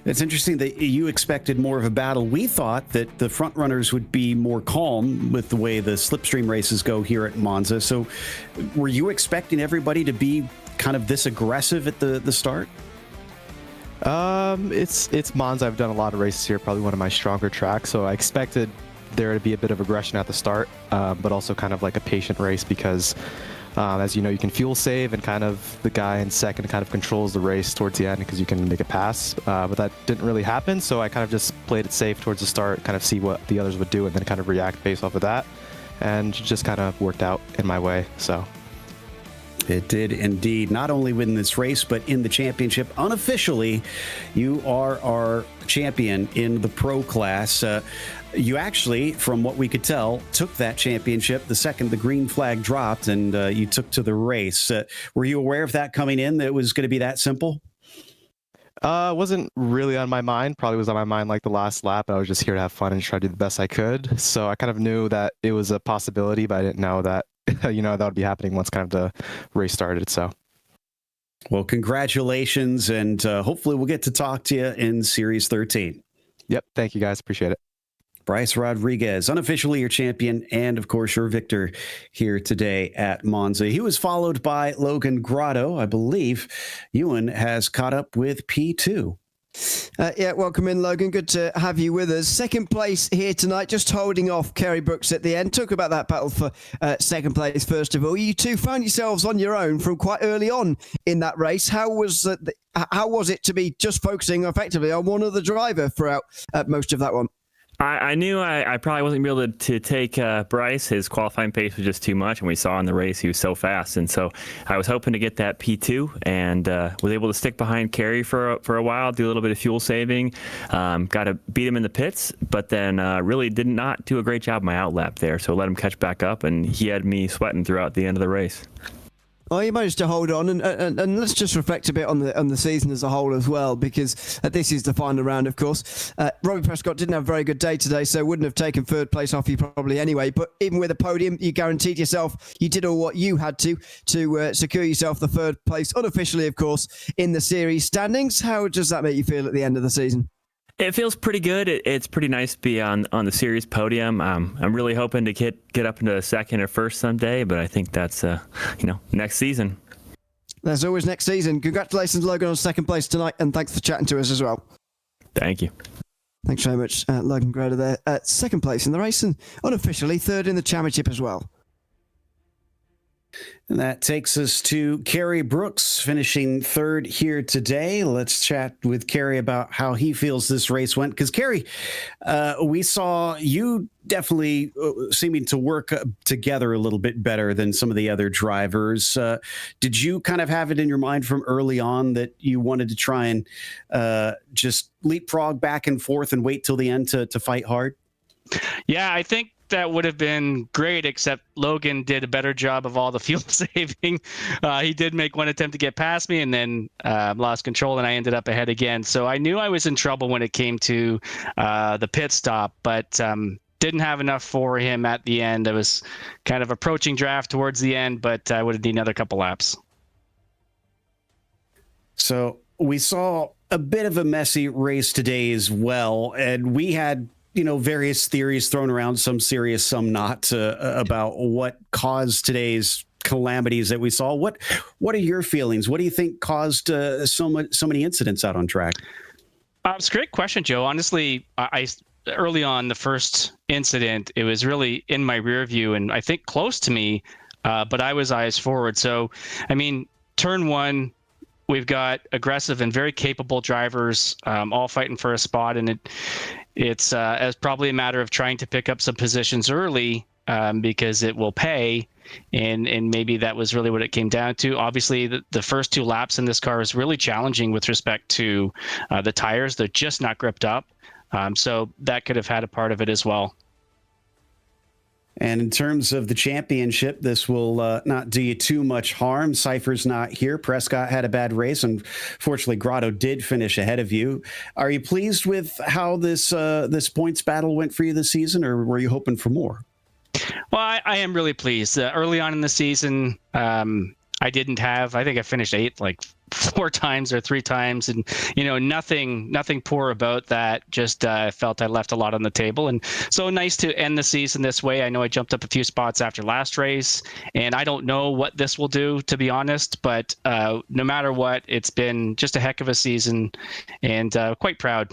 Speaker 1: It's interesting that you expected more of a battle. We thought that the front runners would be more calm with the way the slipstream races go here at Monza. So were you expecting everybody to be kind of this aggressive at the start?
Speaker 3: It's Monza. I've done a lot of races here, probably one of my stronger tracks, so I expected there to be a bit of aggression at the start, but also kind of like a patient race because as you know, you can fuel save, and kind of the guy in second kind of controls the race towards the end because you can make a pass, but that didn't really happen, so I kind of just played it safe towards the start, kind of see what the others would do and then kind of react based off of that, and just kind of worked out in my way. So
Speaker 1: it did indeed. Not only win this race, but in the championship. Unofficially, you are our champion in the pro class. You actually, from what we could tell, took that championship the second the green flag dropped, and you took to the race. Were you aware of that coming in, that it was going to be that simple?
Speaker 3: Wasn't really on my mind. Probably was on my mind like the last lap. I was just here to have fun and try to do the best I could. So I kind of knew that it was a possibility, but I didn't know that that would be happening once kind of the race started. So,
Speaker 1: well, congratulations, and hopefully we'll get to talk to you in Series 13.
Speaker 3: Yep. Thank you, guys. Appreciate it.
Speaker 1: Bryce Rodriguez, unofficially your champion, and of course your victor here today at Monza. He was followed by Logan Grotto. I believe Ewan has caught up with P2.
Speaker 2: Yeah, welcome in, Logan. Good to have you with us. Second place here tonight, just holding off Kerry Brooks at the end. Talk about that battle for second place, first of all. You two found yourselves on your own from quite early on in that race. How was it to be just focusing effectively on one other driver throughout most of that one?
Speaker 4: I knew I probably wasn't going to be able to take Bryce. His qualifying pace was just too much, and we saw in the race he was so fast. And so I was hoping to get that P2, and was able to stick behind Kerry for a while, do a little bit of fuel saving. Got to beat him in the pits, but then really did not do a great job of my outlap there. So let him catch back up, and he had me sweating throughout the end of the race.
Speaker 2: Well, you managed to hold on, and let's just reflect a bit on the season as a whole as well, because this is the final round, of course. Robbie Prescott didn't have a very good day today, so wouldn't have taken third place off you probably anyway. But even with a podium, you guaranteed yourself, you did all what you had to secure yourself the third place, unofficially, of course, in the series standings. How does that make you feel at the end of the season?
Speaker 4: It feels pretty good. It's pretty nice to be on the series podium. I'm really hoping to get up into second or first someday, but I think that's next season.
Speaker 2: There's always next season. Congratulations, Logan, on second place tonight, and thanks for chatting to us as well.
Speaker 4: Thank you.
Speaker 2: Thanks very much, Logan Grota there. Second place in the race, and unofficially third in the championship as well.
Speaker 1: And that takes us to Kerry Brooks, finishing third here today. Let's chat with Kerry about how he feels this race went. Because, Kerry, we saw you definitely seeming to work together a little bit better than some of the other drivers. Did you kind of have it in your mind from early on that you wanted to try and just leapfrog back and forth and wait till the end to fight hard?
Speaker 5: Yeah, I think that would have been great, except Logan did a better job of all the fuel saving. He did make one attempt to get past me and then lost control, and I ended up ahead again. So I knew I was in trouble when it came to the pit stop, but didn't have enough for him at the end. I was kind of approaching draft towards the end, but I would have needed another couple laps.
Speaker 1: So we saw a bit of a messy race today as well, and we had various theories thrown around, some serious, some not, about what caused today's calamities that we saw. What are your feelings? What do you think caused so many incidents out on track?
Speaker 5: It's a great question, Joe. Honestly, I early on the first incident, it was really in my rear view and I think close to me, but I was eyes forward. So, I mean, turn one, we've got aggressive and very capable drivers, all fighting for a spot, and it's probably a matter of trying to pick up some positions early, because it will pay. And maybe that was really what it came down to. Obviously, the first 2 laps in this car is really challenging with respect to the tires. They're just not gripped up. So that could have had a part of it as well.
Speaker 1: And in terms of the championship, this will not do you too much harm. Cypher's not here. Prescott had a bad race. Unfortunately, Grotto did finish ahead of you. Are you pleased with how this points battle went for you this season, or were you hoping for more?
Speaker 5: Well, I am really pleased. Early on in the season, I think I finished 8th like 4 times or 3 times, and nothing poor about that. Just felt I left a lot on the table, and so nice to end the season this way. I know I jumped up a few spots after last race, and I don't know what this will do, to be honest, but no matter what, it's been just a heck of a season, and quite proud.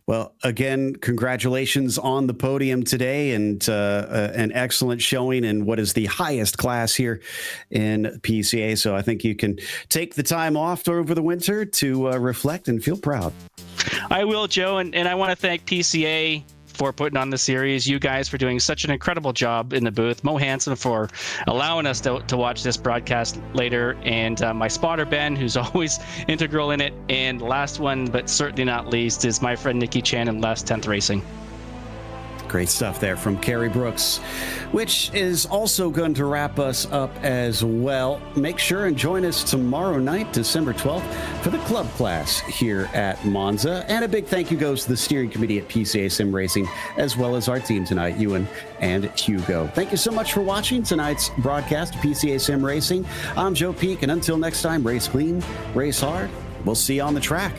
Speaker 1: Well, again, congratulations on the podium today, and an excellent showing in what is the highest class here in PCA. So I think you can take the time off over the winter to reflect and feel proud.
Speaker 5: I will, Joe, and I want to thank PCA for putting on the series, you guys for doing such an incredible job in the booth, Mo Hansen for allowing us to watch this broadcast later, and my spotter Ben, who's always integral in it, and last one but certainly not least is my friend Nikki Chan and Les 10th Racing.
Speaker 1: Great stuff there from Kerry Brooks, which is also going to wrap us up as well. Make sure and join us tomorrow night, December 12th, for the club class here at Monza. And a big thank you goes to the steering committee at PCA Sim Racing, as well as our team tonight, Ewan and Hugo. Thank you so much for watching tonight's broadcast of PCA Sim Racing. I'm Joe Peak, and until next time, race clean, race hard. We'll see you on the track.